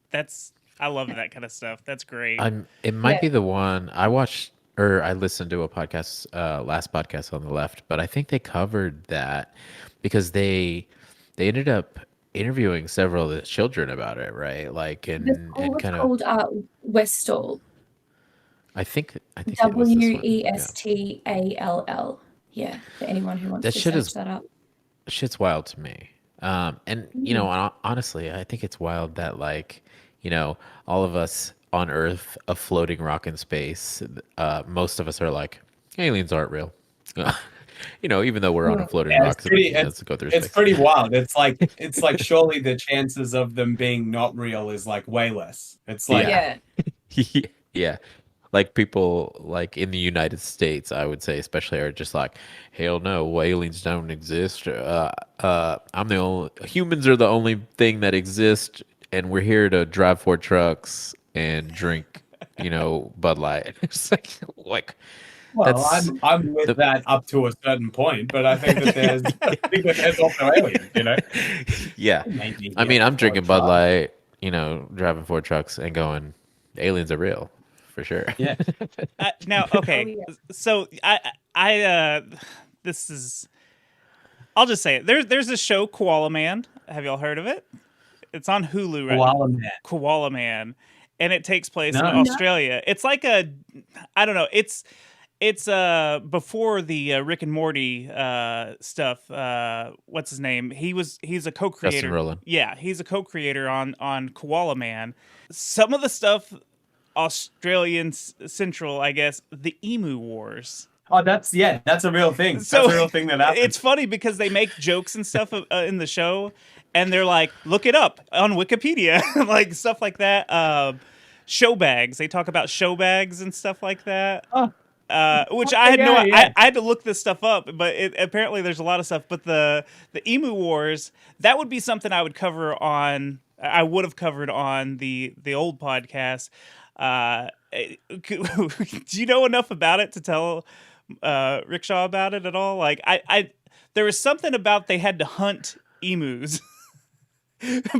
I love that kind of stuff. That's great. It might be the one I watched or I listened to a podcast, last podcast on the left, but I think they covered that because they ended up interviewing several of the children about it, right? Like and kind of called Westall. I think it was this one. Westall. Yeah, for anyone who wants That to shit search is- that up. Shit's wild to me. And honestly, I think it's wild that like, all of us on Earth, a floating rock in space, most of us are like, aliens aren't real. Even though we're on a floating rock, let's go through It's space. pretty wild. It's like surely the chances of them being not real is like way less. It's like Yeah. Yeah. Like people like in the United States, I would say, especially, are just like, hell no, aliens don't exist. I'm the only humans are the only thing that exist, and we're here to drive Ford trucks and drink, Bud Light. It's like Well, that's I'm with the that up to a certain point, but I think that there's also aliens, yeah. Maybe I mean, I'm for a drinking Bud truck. Light, driving Ford trucks and going, aliens are real for sure. Yeah. Now, Oh okay, yeah. so this is. I'll just say it. There's a show, Koala Man. Have y'all heard of it? It's on Hulu right now. Koala Man. Koala Man, and it takes place in No. No. Australia. It's like I don't know. It's before the Rick and Morty stuff. What's his name? He's a Justin co-creator. Roiland. Yeah, he's a co-creator on Koala Man. Some of the stuff Australian Central, I guess, the Emu Wars. Oh, that's a real thing. So That's a real thing that happens. it's funny because they make jokes and stuff in the show, and they're like, "Look it up on Wikipedia," like stuff like that. Show bags. They talk about show bags and stuff like that. Oh, Which I had no. yeah. I had to look this stuff up, but apparently there's a lot of stuff. But the Emu Wars, that would be something I would cover on. I would have covered on the old podcast. Do you know enough about it to tell Rickshaw about it at all? Like there was something about they had to hunt emus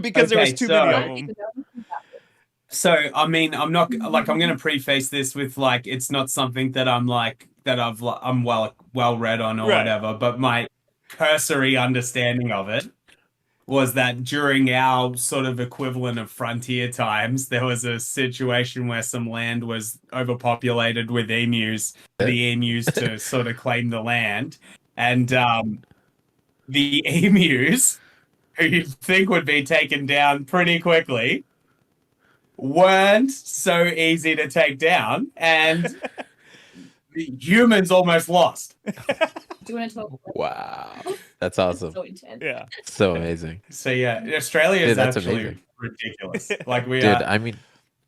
because there was Okay, too so- many I of don't even them. know anything about it. So, I mean, I'm not like I'm going to preface this with like it's not something that I'm like that I'm well read on or Right. whatever, but my cursory understanding of it was that during our sort of equivalent of frontier times, there was a situation where some land was overpopulated with emus, the emus to sort of claim the land, and the emus, who you'd think would be taken down pretty quickly, weren't so easy to take down, and the humans almost lost. Do you want to talk? Wow. That's That's awesome. so intense. Yeah. So amazing. So yeah, Australia is Dude, that's actually amazing. ridiculous. Like we Dude, are. I mean,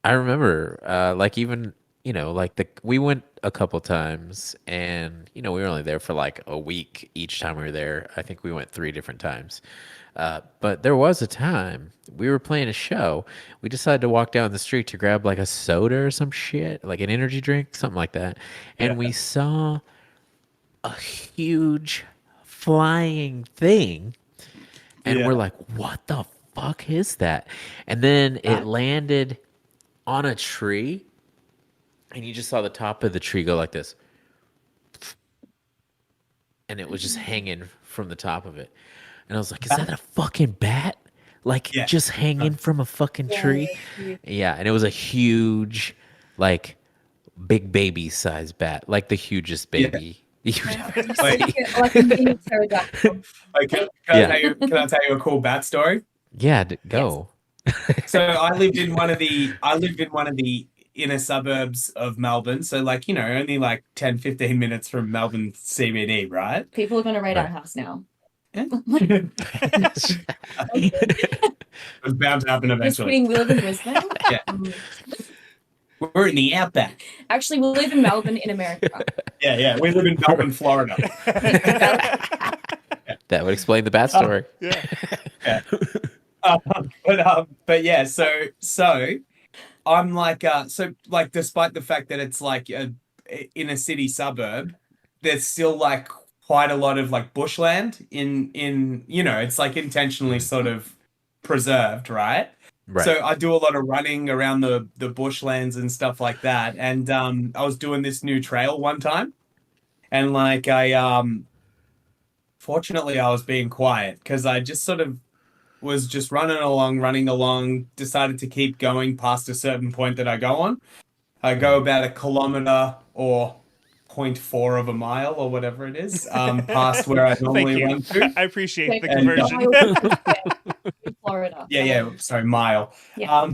I remember like even, like we went a couple times and, we were only there for like a week each time we were there. I think we went 3 different times. But there was a time we were playing a show. We decided to walk down the street to grab like a soda or some shit, like an energy drink, something like that. And we saw a huge flying thing. And Yeah. we're like, what the fuck is that? And then it landed on a tree. And you just saw the top of the tree go like this. And it was just hanging from the top of it. And I was like, is that a fucking bat? Like Yeah. just hanging from a fucking tree? Yeah. And it was a huge, like big baby size bat, like the hugest baby you've ever Like- seen. Like a mini pterodactyl. Like, can Yeah. can I tell you a cool bat story? Yeah, go. So I lived in one of the inner suburbs of Melbourne. So like, only like 10, 15 minutes from Melbourne CBD, right? People are going to raid our Right. house now. It's bound to happen Just eventually. kidding. We live in Brisbane. Yeah. Um, We're in the outback. actually, we live in Melbourne in America. Yeah. We live in Melbourne, Florida. That would explain the bat story. Yeah. Yeah. But yeah, so I'm like despite the fact that it's like in a city suburb, there's still like quite a lot of like bushland in it's like intentionally sort of preserved, right? Right. So I do a lot of running around the bushlands and stuff like that. And I was doing this new trail one time, and like fortunately I was being quiet because I just sort of was just running along, decided to keep going past a certain point that I go on. I go about a kilometer or 0.4 of a mile or whatever it is, past where I Thank normally you. run to. I appreciate the And, conversion. In Florida. Yeah, sorry, mile. Yeah.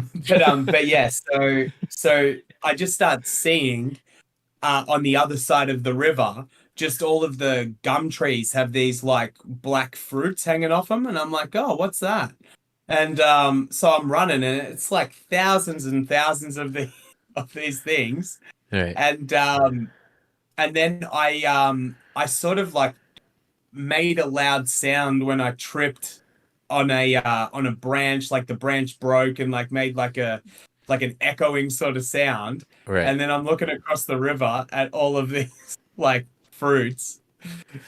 But yeah, so I just start seeing on the other side of the river, just all of the gum trees have these like black fruits hanging off them, and I'm like, oh, what's that? And so I'm running, and it's like thousands and thousands of of these things, Right. and then I sort of like made a loud sound when I tripped on a branch, like the branch broke and like made like an echoing sort of sound. Right. And then I'm looking across the river at all of these like fruits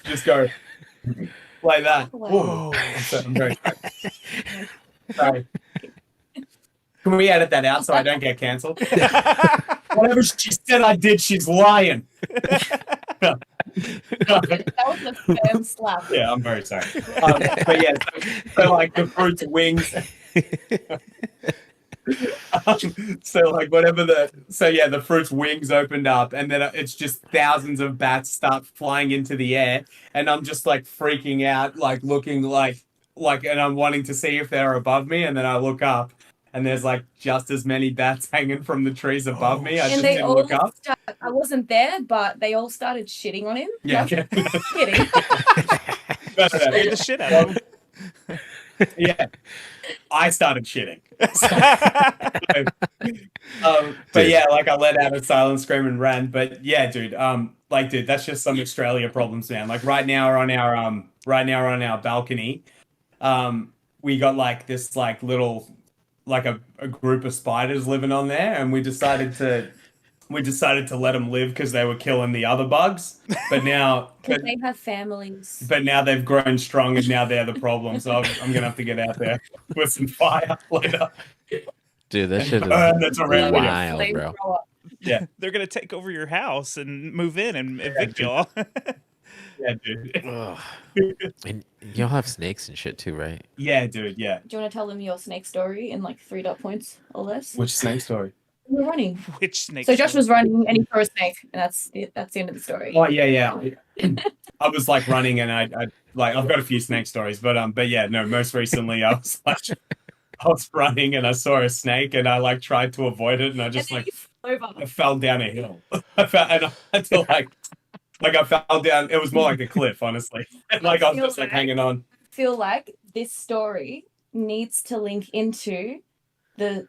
just go like that. Wow. I'm very sorry. Can we edit that out so I don't get cancelled? Whatever she said I did, she's lying. That was a firm slap. Yeah, I'm very sorry. But yeah, so like the fruit's wings. So like the fruit's wings opened up, and then it's just thousands of bats start flying into the air, and I'm just like freaking out, like looking like, and I'm wanting to see if they're above me, and then I look up, and there's like just as many bats hanging from the trees above me. I And just they didn't all look up. I wasn't there, but they all started shitting on him. Yeah. No, kidding. Scared the shit out of him. Yeah, I started shitting. But yeah, like I let out a silent scream and ran. But yeah, dude, dude, that's just some Australia problems, man. Like right now on our balcony, we got like this like little like a group of spiders living on there, and we decided to let them live because they were killing the other bugs. But now, Because they have families. but now they've grown strong, and now they're the problem. So I'm gonna have to get out there with some fire later. Dude, that shit is That's around me. wild, They bro. grow up. Yeah, They're gonna take over your house and move in and evict y'all. yeah, dude. Ugh. And y'all have snakes and shit too, right? Yeah, dude. Yeah. Do you want to tell them your snake story in like 3 dot points or less? Which snake story? You were running. Which snake? So Josh was running and he saw a snake, and that's it. That's the end of the story. Oh yeah. I was like running, and I like I've got a few snake stories, but yeah, no. Most recently, I was running, and I saw a snake, and I like tried to avoid it, and I just And then like you fell over. I fell down a hill. I had to like I fell down. It was more like a cliff, honestly. And like I was just like hanging on. I feel like this story needs to link into the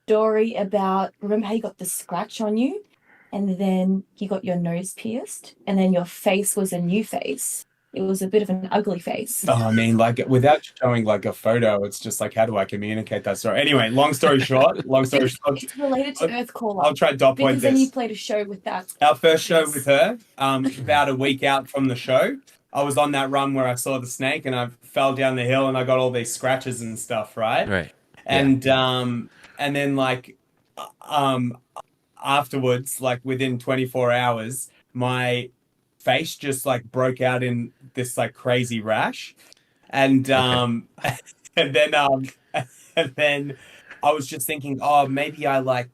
story about, remember how you got the scratch on you and then you got your nose pierced and then your face was a new face. It was a bit of an ugly face. Oh, I mean, like without showing like a photo, it's just like how do I communicate that story? Anyway, long story short, It's related to Earth Caller. I'll try dot point because then this. you played a show with that. Our first show with her, about a week out from the show, I was on that run where I saw the snake, and I fell down the hill, and I got all these scratches and stuff, right? Right. And then like afterwards, like within 24 hours, my face just like broke out in this like crazy rash, and and then I was just thinking, oh, maybe I like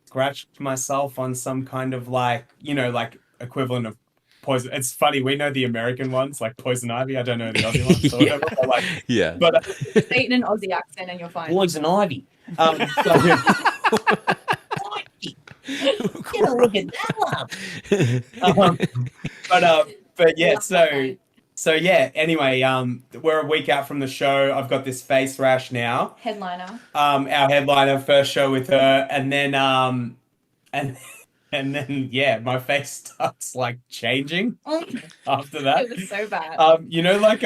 scratched myself on some kind of like, like equivalent of poison. It's funny, we know the American ones like poison ivy. I don't know the Aussie ones or whatever. But like, Yeah. but Say it in an Aussie accent and you're fine. poison ivy. Get a look at that one. But yeah, so yeah. Anyway, we're a week out from the show. I've got this face rash now. Headliner. Our headliner, first show with her, and then yeah, my face starts like changing after that. It was so bad. Like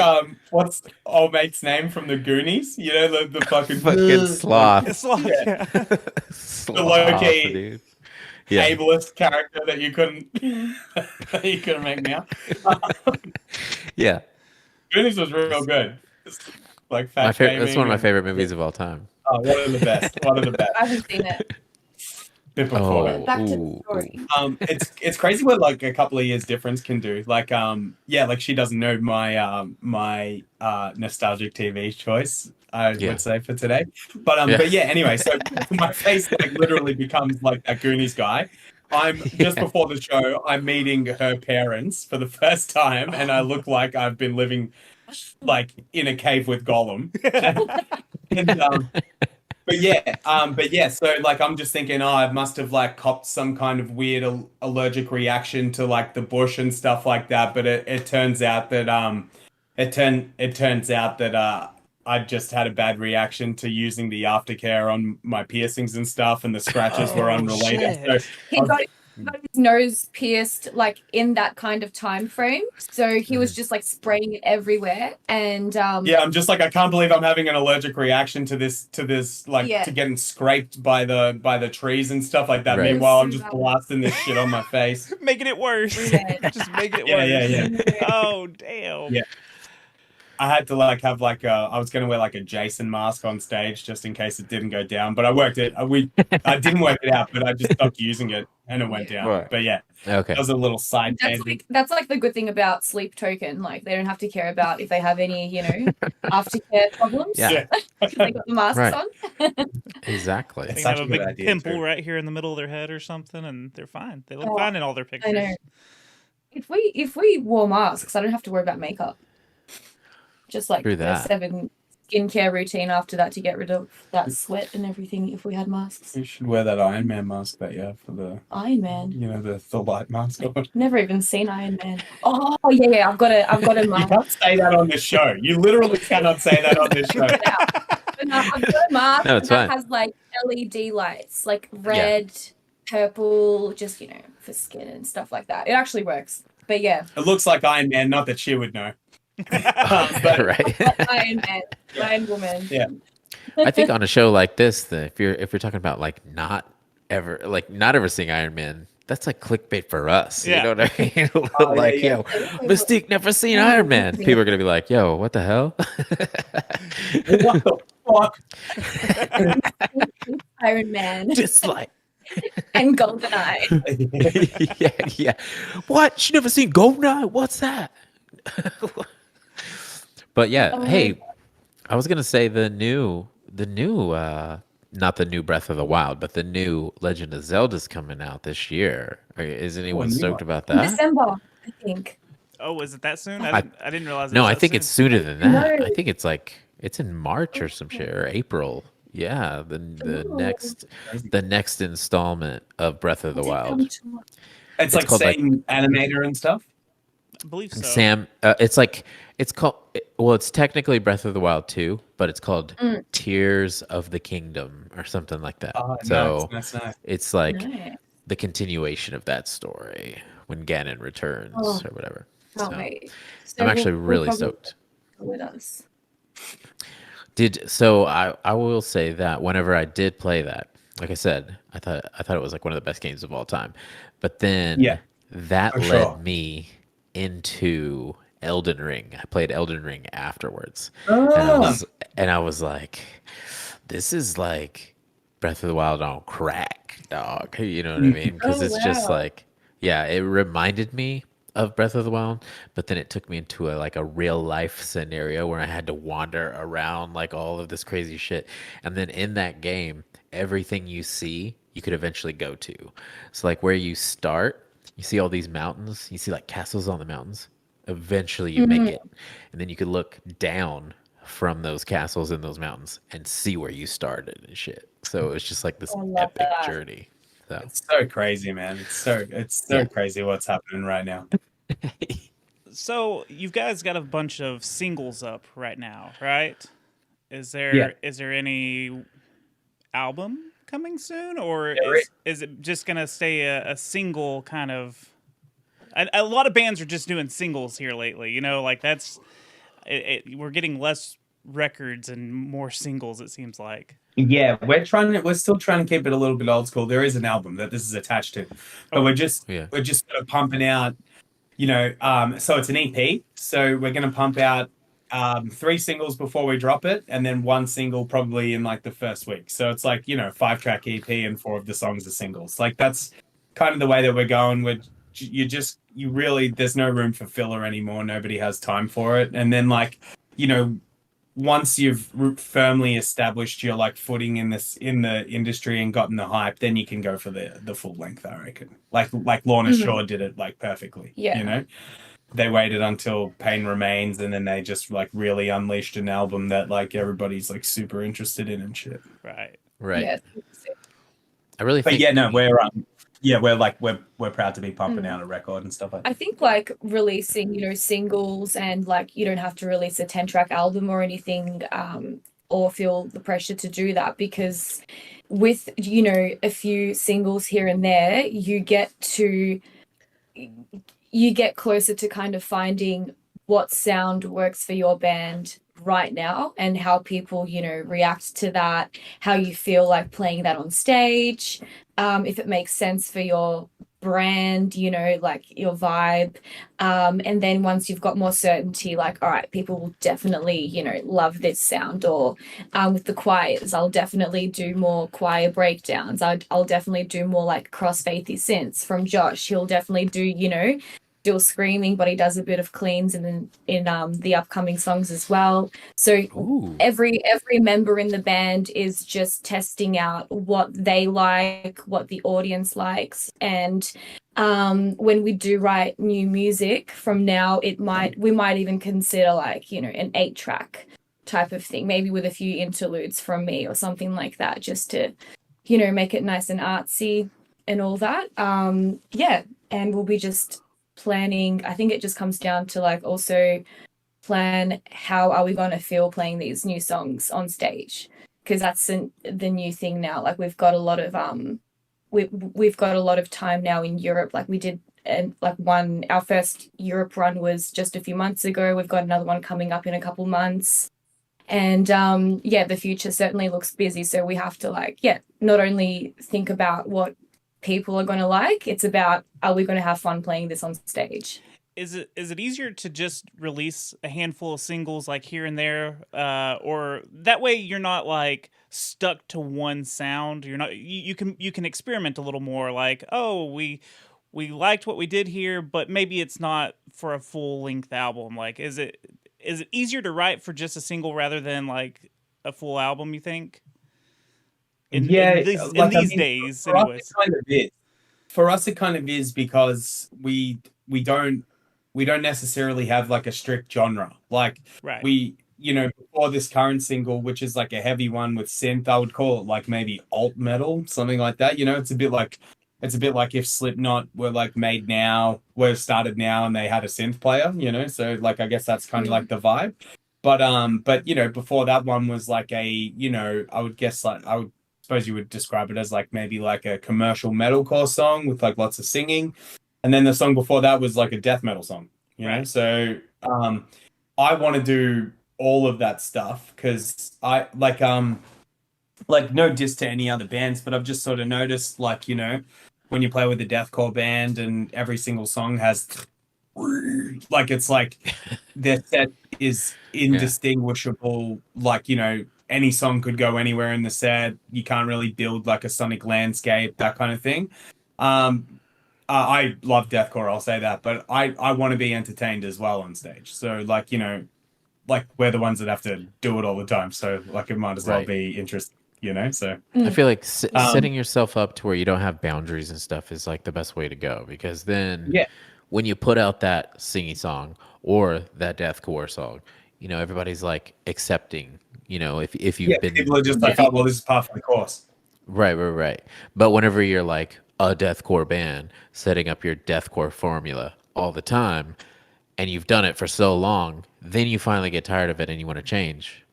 what's old mate's name from the Goonies? The fucking sloth. It's like, Yeah. Sloth, low-key dude. Yeah. ableist character that you couldn't make me out. Yeah. Goonies was real good. Like fat That's one of my shaming favorite movies of all time. Oh, one of the best. One of the best. I haven't seen it. Bit before. Oh. Back to the Ooh. story. It's crazy what like a couple of years difference can do. Like like she doesn't know my nostalgic TV choice. I would say for today, but yeah. Anyway, so my face like literally becomes like that Goonies guy. I'm just before the show. I'm meeting her parents for the first time, and I look like I've been living like in a cave with Gollum. But yeah. So like, I'm just thinking, I must have like copped some kind of weird allergic reaction to like the bush and stuff like that. But it turns out that I just had a bad reaction to using the aftercare on my piercings and stuff, and the scratches were Oh, unrelated. shit. So He got his nose pierced like in that kind of time frame. So he was just like spraying it everywhere. And yeah, I'm just like, I can't believe I'm having an allergic reaction to this, like Yeah. to getting scraped by the trees and stuff like that. Right. Meanwhile, I'm So just bad. blasting this shit on my face. Making it worse. Yeah. Just making it Yeah, worse. yeah. Oh, damn. Yeah. I had to like have like I was gonna wear like a Jason mask on stage just in case it didn't go down, but I worked it. I didn't work it out, but I just stopped using it and it went down. Right. But yeah, Okay. that was a little side tangent. That's like the good thing about Sleep Token. Like they don't have to care about if they have any, aftercare problems. Yeah. They got the masks Right. on. Exactly. They It's can have such a a good big idea, pimple too. right here in the middle of their head or something, and they're fine. They look Oh, fine in all their I pictures. know. If we wore masks, I don't have to worry about makeup. Just like True a that. 7 skincare routine after that to get rid of that sweat and everything if we had masks. You should wear that Iron Man mask that you have for the, Iron Man. the light mask. You Never even seen Iron Man. Oh yeah, I've got a mask. can't say that on this show. You literally cannot say that on this show. But no, I've got a mask No, it's that fine. has like LED lights, like red, purple, just for skin and stuff like that. It actually works. But yeah, It looks like Iron Man, not that she would know. But Right. Iron Man, Iron Woman. Yeah. I think on a show like this, if you're talking about like not ever seeing Iron Man, that's like clickbait for us. Yeah. You know what I mean? Oh, Like, yeah. yo, Misstiq never seen Iron Man. People are gonna be like, yo, what the hell? what the fuck? Iron Man Just like and GoldenEye. yeah. What? She never seen Goldeneye? What's that? But yeah, Oh, hey, I was gonna say the new not the new Breath of the Wild, but the new Legend of Zelda's coming out this year. Is anyone new stoked one. about In that? December, I think. Oh, is it that soon? I- I didn't realize. It No, was I that think soon. it's sooner than that. No. I think it's in March or some shit, or April. Yeah, the Ooh. next installment of Breath of the Wild. It's like called, like- same animator and stuff. I believe so. Sam, it's called. Well, it's technically Breath of the Wild 2, but it's called Tears of the Kingdom or something like that. Oh, So nice. it's like Nice. the continuation of that story when Ganon returns Oh, or whatever. Can't So wait. I'm actually we'll really probably stoked. go with us. I will say that whenever I did play that, like I said, I thought it was like one of the best games of all time. But then Yeah, that for led sure. me into Elden Ring. I played Elden Ring afterwards. Oh. And I was like, this is like Breath of the Wild on crack, dog. You know what I mean? Because Oh, it's just wow. like, yeah, it reminded me of Breath of the Wild, but then it took me into a real life scenario where I had to wander around like all of this crazy shit. And then in that game, everything you see, you could eventually go to. So like where you start, you see all these mountains, you see like castles on the mountains. Eventually you make it. And then you could look down from those castles in those mountains and see where you started and shit. So it's just like this I love epic that. journey. So It's so crazy, man. It's so crazy what's happening right now. So you guys got a bunch of singles up right now, right? Is there Yeah. any album coming soon, or There is it just gonna stay a single kind of? A lot of bands are just doing singles here lately. You know, like that's we're getting less records and more singles. It seems like. Yeah, we're still trying to keep it a little bit old school. There is an album that this is attached to, but we're just sort of pumping out, so it's an EP. So we're gonna pump out 3 singles before we drop it, and then 1 single probably in like the first week. So it's like 5-track EP and 4 of the songs are singles. Like that's kind of the way that we're going. You really there's no room for filler anymore. Nobody has time for it. And then once you've firmly established your footing in the industry and gotten the hype, then you can go for the full length, I reckon. Like Lorna Shore did it perfectly. Yeah. They waited until Pain Remains, and then they just really unleashed an album that everybody's super interested in and shit. Right. right. Yeah. I really But think yeah, no, yeah, we're proud to be pumping out a record and stuff like that. I think like releasing, singles and like you don't have to release a 10-track album or anything, or feel the pressure to do that because with, a few singles here and there, you get closer to kind of finding what sound works for your band right now and how people, react to that, how you feel like playing that on stage, if it makes sense for your brand, like your vibe. And then once you've got more certainty, like, all right, people will definitely, love this sound. Or with the choirs, I'll definitely do more choir breakdowns. I'll definitely do more like crossfatey synths from Josh. He'll definitely do, still screaming, but he does a bit of cleans in the upcoming songs as well. So Ooh. every member in the band is just testing out what they like, what the audience likes, and when we do write new music from now, we might even consider like an 8-track type of thing, maybe with a few interludes from me or something like that, just to make it nice and artsy and all that. Yeah, and we'll be just planning. I think it just comes down to like also plan how are we going to feel playing these new songs on stage, because that's the new thing now. Like we've got a lot of we've got a lot of time now in Europe. Like we did, and like our first Europe run was just a few months ago. We've got another one coming up in a couple months. And yeah, the future certainly looks busy. So we have to like, not only think about what people are going to like, it's about, are we going to have fun playing this on stage? Is it easier to just release a handful of singles like here and there, or that way you're not like stuck to one sound? You're not, you can experiment a little more. Like, oh, we liked what we did here, but maybe it's not for a full length album. Like, is it easier to write for just a single rather than like a full album, you think? In these days, for us, anyways. it kind of is. For us, it kind of is because we don't necessarily have like a strict genre. Like Right. we, before this current single, which is like a heavy one with synth, I would call it like maybe alt metal, something like that. It's a bit like if Slipknot were like started now and they had a synth player, So like I guess that's kind of like the vibe. But before that one was like I would guess like I would suppose you would describe it as like maybe like a commercial metalcore song with like lots of singing. And then the song before that was like a death metal song, Right. So I want to do all of that stuff because I like no diss to any other bands, but I've just sort of noticed like, when you play with a deathcore band and every single song has like it's like their set is indistinguishable. Like, any song could go anywhere in the set. You can't really build like a sonic landscape, that kind of thing. I love deathcore, I'll say that, but I want to be entertained as well on stage. So like, like we're the ones that have to do it all the time. So like it might as well Right. be interesting, So I feel like setting yourself up to where you don't have boundaries and stuff is like the best way to go, because then when you put out that singy song or that deathcore song, everybody's like accepting, if you've been people are just like, oh, well, this is part of the course. Right. But whenever you're like a deathcore band setting up your deathcore formula all the time and you've done it for so long, then you finally get tired of it and you want to change,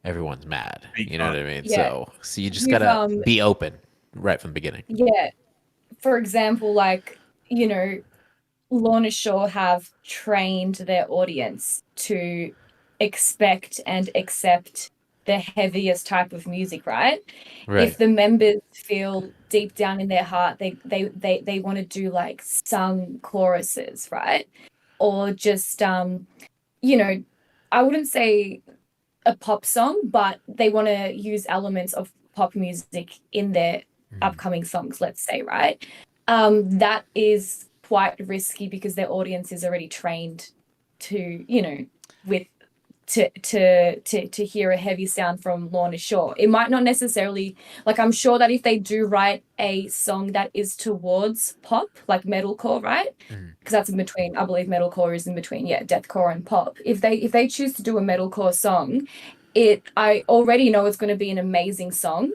everyone's mad. You know what I mean? Yeah. So you just gotta be open right from the beginning. Yeah. For example, like, Lorna Shore have trained their audience to expect and accept the heaviest type of music, right? Right. If the members feel deep down in their heart they want to do like sung choruses, right? Or just I wouldn't say a pop song, but they want to use elements of pop music in their upcoming songs, let's say, right? That is quite risky because their audience is already trained to, with to hear a heavy sound from Lorna Shore. It might not necessarily, like, I'm sure that if they do write a song that is towards pop, like metalcore, right? Because that's in between. I believe metalcore is in between, deathcore and pop. If they choose to do a metalcore song, I already know it's going to be an amazing song,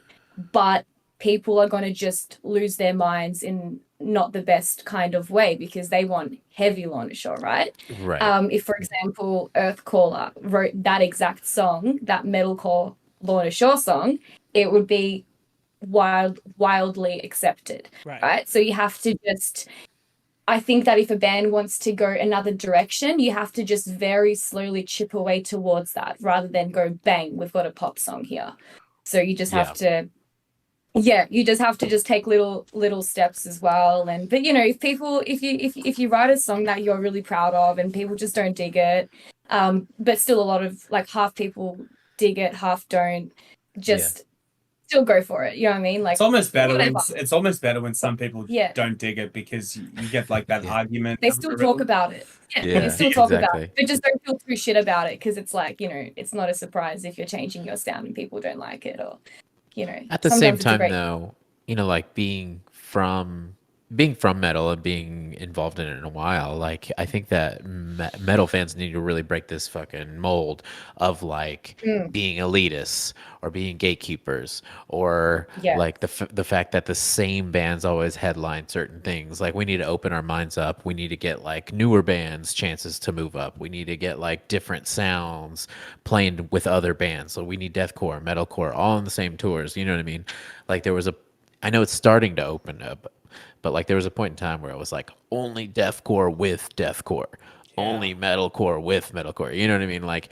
but people are going to just lose their minds in not the best kind of way because they want heavy Lorna Shaw, right? Right. If, for example, Earthcaller wrote that exact song, that metalcore Lorna Shaw song, it would be wildly accepted, right? So you have to just, I think that if a band wants to go another direction, you have to just very slowly chip away towards that rather than go bang, we've got a pop song here. So you just have to, you just have to just take little steps as well. And but you know, if you write a song that you're really proud of and people just don't dig it, but still a lot of like half people dig it, half don't, just still go for it. You know what I mean? Like it's almost better whatever. when it's almost better when some people don't dig it because you get like that argument. They still talk about it. They still talk about it, but just don't feel too shit about it because it's like, you know, it's not a surprise if you're changing your sound and people don't like it, or you know. At the same time, though, you know, like being from metal and being involved in it in a while, like I think that metal fans need to really break this fucking mold of like being elitists or being gatekeepers or like the fact that the same bands always headline certain things. Like we need to open our minds up. We need to get like newer bands chances to move up. We need to get like different sounds playing with other bands. So we need deathcore, metalcore, all on the same tours. You know what I mean? Like I know it's starting to open up, but like there was a point in time where it was like only deathcore with deathcore, only metalcore with metalcore. You know what I mean? Like,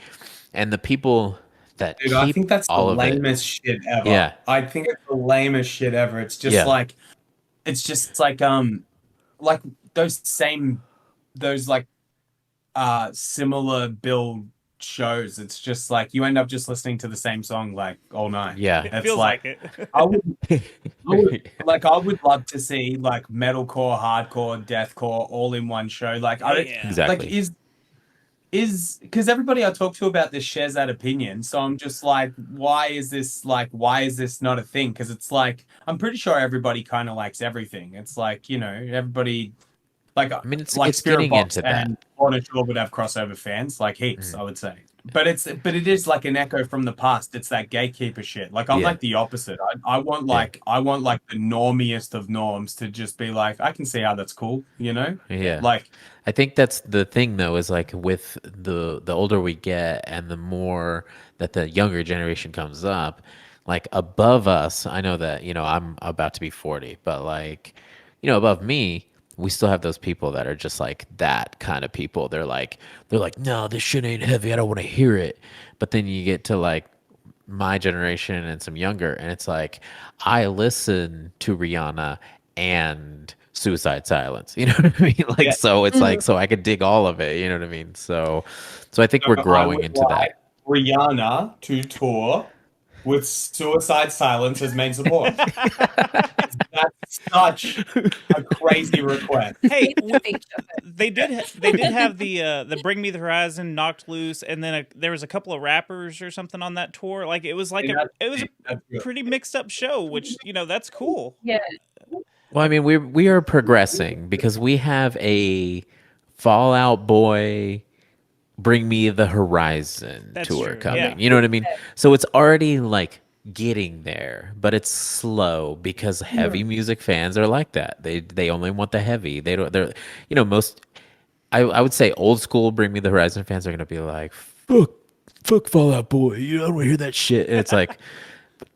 and the people that keep I think that's the all of lamest shit ever. Yeah. I think it's the lamest shit ever. It's just like those like similar build shows. It's just like you end up just listening to the same song like all night. Yeah, it feels like it. I would love to see like metalcore, hardcore, deathcore all in one show. Like exactly. Like is because everybody I talk to about this shares that opinion. So I'm just like, why is this not a thing? Because it's like I'm pretty sure everybody kind of likes everything. It's like, you know, everybody. Like, I mean, it's Spirit Box and Lorna Shaw would have crossover fans, like heaps, I would say. But it is like an echo from the past. It's that gatekeeper shit. Like I'm like the opposite. I want like the normiest of norms to just be like, I can see how that's cool, you know? Yeah. Like I think that's the thing though, is like with the older we get and the more that the younger generation comes up, like above us, I know that, you know, I'm about to be 40, but like, you know, above me, we still have those people that are just like that kind of people. They're like, no, this shit ain't heavy. I don't want to hear it. But then you get to like my generation and some younger, and it's like, I listen to Rihanna and Suicide Silence. You know what I mean? Like, so it's like, so I could dig all of it. You know what I mean? So I think we're growing into that. Rihanna to tour with Suicide Silence as main support. That's such a crazy request. Hey, they did have the Bring Me the Horizon, Knocked Loose, and then there was a couple of rappers or something on that tour. Like it was like a pretty mixed up show, which, you know, that's cool. Yeah. Well, I mean, we are progressing because we have a Fall Out Boy, Bring Me the Horizon tour coming. Yeah. You know what I mean? So it's already like getting there, but it's slow because heavy music fans are like that. They only want the heavy. They're you know, most I would say old school Bring Me the Horizon fans are gonna be like, fuck Fall Out Boy. You don't want to hear that shit. And it's like,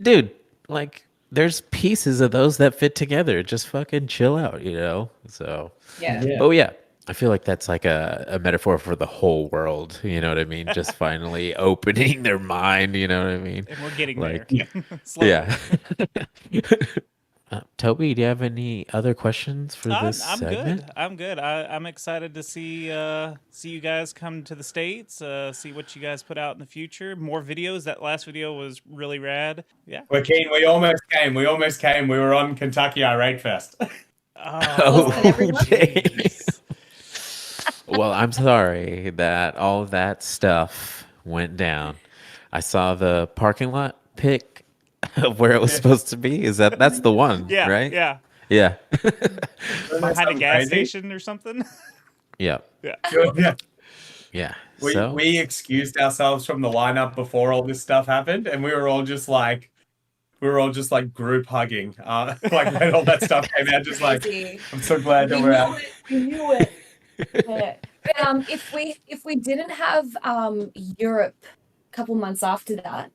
dude, like there's pieces of those that fit together. Just fucking chill out, you know? So but yeah. I feel like that's like a metaphor for the whole world. You know what I mean? Just finally opening their mind. You know what I mean? And we're getting like, there. Yeah. Toby, do you have any other questions for this segment? I'm good. I'm excited to see you guys come to the States, see what you guys put out in the future. More videos. That last video was really rad. Yeah. We're keen. We almost came. We were on Kentucky Irate Fest. Well, I'm sorry that all of that stuff went down. I saw the parking lot pic of where it was supposed to be. That's the one, right? Yeah. Yeah. Behind a gas station or something. Yeah. Yeah. Yeah. We excused ourselves from the lineup before all this stuff happened, and we were all just like, we were all just like group hugging. Like when all that stuff came out, just like, Crazy. I'm so glad that We we're knew out. it. We knew it. Yeah. But if we didn't have Europe a couple months after that,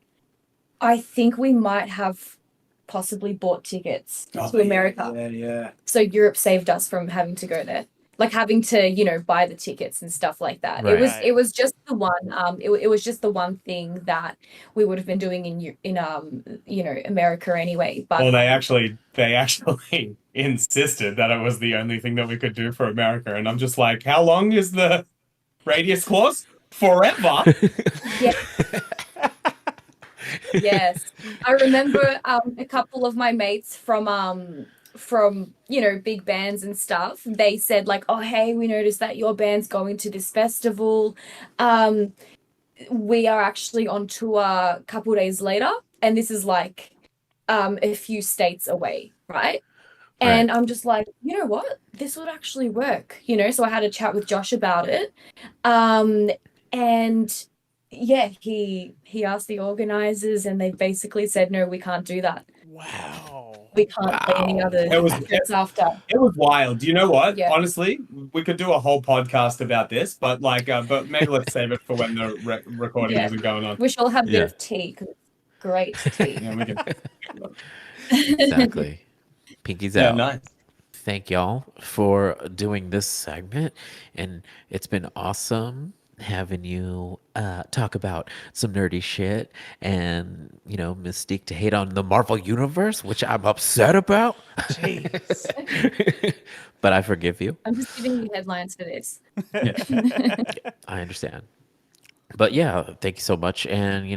I think we might have possibly bought tickets to America. Yeah. So Europe saved us from having to go there, like having to, buy the tickets and stuff like that. Right. It was just the one it was just the one thing that we would have been doing in America anyway. But Well, they actually insisted that it was the only thing that we could do for America, and I'm just like, how long is the radius clause? Forever. yeah. Yes, I remember a couple of my mates from big bands and stuff. They said like, "Oh, hey, we noticed that your band's going to this festival. We are actually on tour a couple days later, and this is like a few states away, right?" And I'm just like, you know what? This would actually work, So I had a chat with Josh about it, and yeah, he asked the organizers, and they basically said, no, we can't do that. Wow. We can't play any other trips after. It was wild. You know what? Yeah. Honestly, we could do a whole podcast about this, but but maybe let's save it for when the recording Yeah. isn't going on. We shall have a bit of tea, because it's great tea. Yeah, we can. Exactly. Pinky's Yeah, out. nice. Thank y'all for doing this segment, and it's been awesome having you talk about some nerdy shit and Misstiq to hate on the Marvel universe, which I'm upset about. Jeez. But I forgive you. I'm just giving you headlines for this. I understand. But yeah, thank you so much. And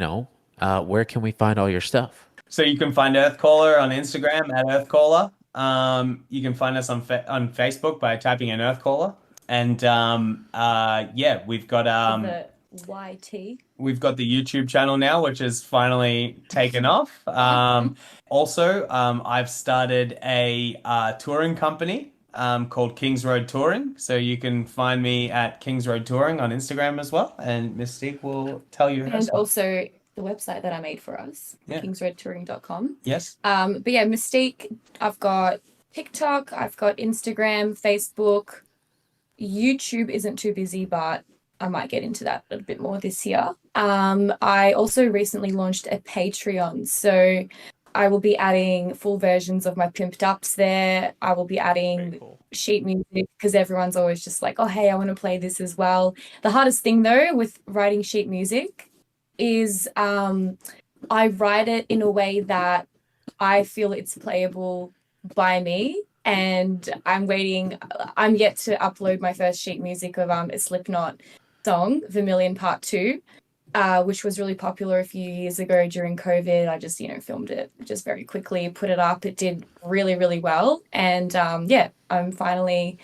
where can we find all your stuff? So you can find Earthcaller on Instagram at Earthcaller. You can find us on Facebook by typing in Earthcaller. And we've got The YT. we've got the YouTube channel now, which has finally taken off. Also, I've started a touring company called Kings Road Touring. So you can find me at Kings Road Touring on Instagram as well. And Misstiq will tell you. And also the website that I made for us, kingsroadtouring.com. Yes. But yeah, Misstiq, I've got TikTok, I've got Instagram, Facebook. YouTube isn't too busy, but I might get into that a little bit more this year. I also recently launched a Patreon, so I will be adding full versions of my Pimped Ups there. I will be adding sheet music, because everyone's always just like, oh, hey, I want to play this as well. The hardest thing, though, with writing sheet music is I write it in a way that I feel it's playable by me. And I'm yet to upload my first sheet music of a Slipknot song, Vermilion Part 2, which was really popular a few years ago during COVID. I just, filmed it just very quickly, put it up. It did really, really well. And I'm finally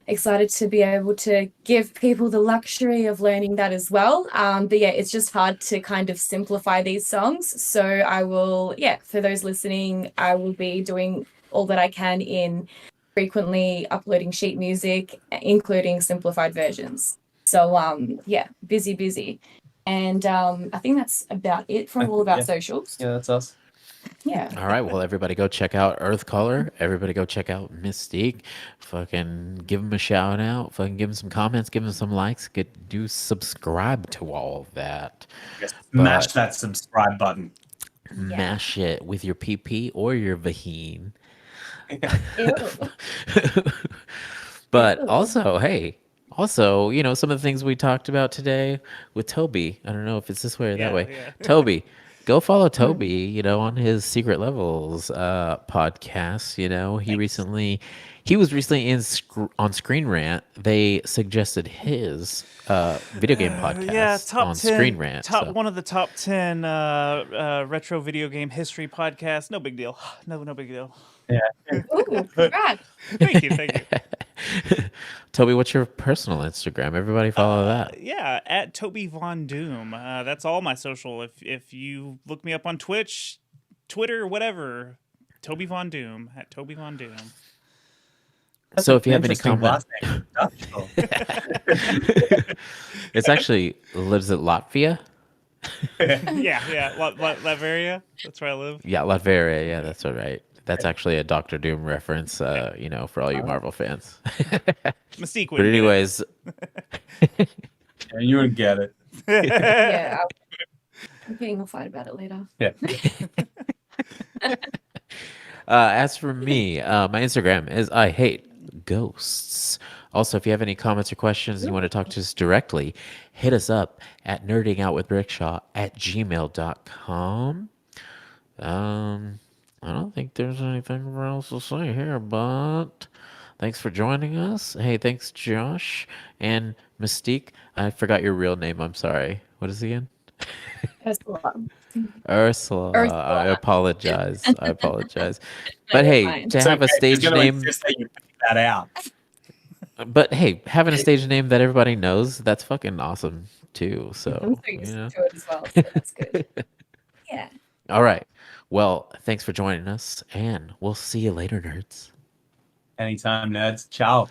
excited to be able to give people the luxury of learning that as well. But yeah, it's just hard to kind of simplify these songs. So I will, for those listening, I will be doing all that I can in frequently uploading sheet music, including simplified versions. So busy. And I think that's about it from all of our socials. Yeah, that's us. Yeah. All right. Well, everybody go check out Earthcaller. Everybody go check out Misstiq. Fucking give him a shout out. Fucking give him some comments. Give him some likes. Do subscribe to all of that. Yes. Smash that subscribe button. Mash it with your PP or your vagine. But also, hey, some of the things we talked about today with Toby. I don't know if it's this way or that way. Yeah. Toby, go follow Toby, on his Secret Levels podcast. He was recently on Screen Rant. They suggested his video game podcast top on 10, Screen Rant. One of the top 10 retro video game history podcasts. No big deal. No big deal. Yeah. Ooh, congrats. Thank you. Toby, what's your personal Instagram? Everybody follow that. Yeah, at Toby Von Doom. That's all my social. If you look me up on Twitch, Twitter, whatever, Toby Von Doom, at Toby Von Doom. So if you have any comments, it's actually lives at Latvia. Yeah. Latveria. That's where I live. Yeah, Latveria. Yeah, that's all right. That's actually a Doctor Doom reference. For all you Oh. Marvel fans. Misstiq But wouldn't get anyways, Yeah, you would get it. it. Yeah, okay, we'll fight about it later. Yeah. as for me, my Instagram is I hate ghosts. Also, if you have any comments or questions and you want to talk to us directly, hit us up at nerdingoutwithrickshaw@gmail.com. I don't think there's anything else to say here, but thanks for joining us. Hey, thanks, Josh and Mystique. I forgot your real name. I'm sorry. What is it again? Ursula. Ursula. I Ursula. apologize. I apologize. No, But you're hey, fine. to It's have okay. a I was stage going to name, insist that you pick that out. but hey, having a stage name that everybody knows, that's fucking awesome too. I'm So, so used to it as well, so that's good. Yeah. all right. Well, thanks for joining us, and we'll see you later, nerds. Anytime, nerds. Ciao.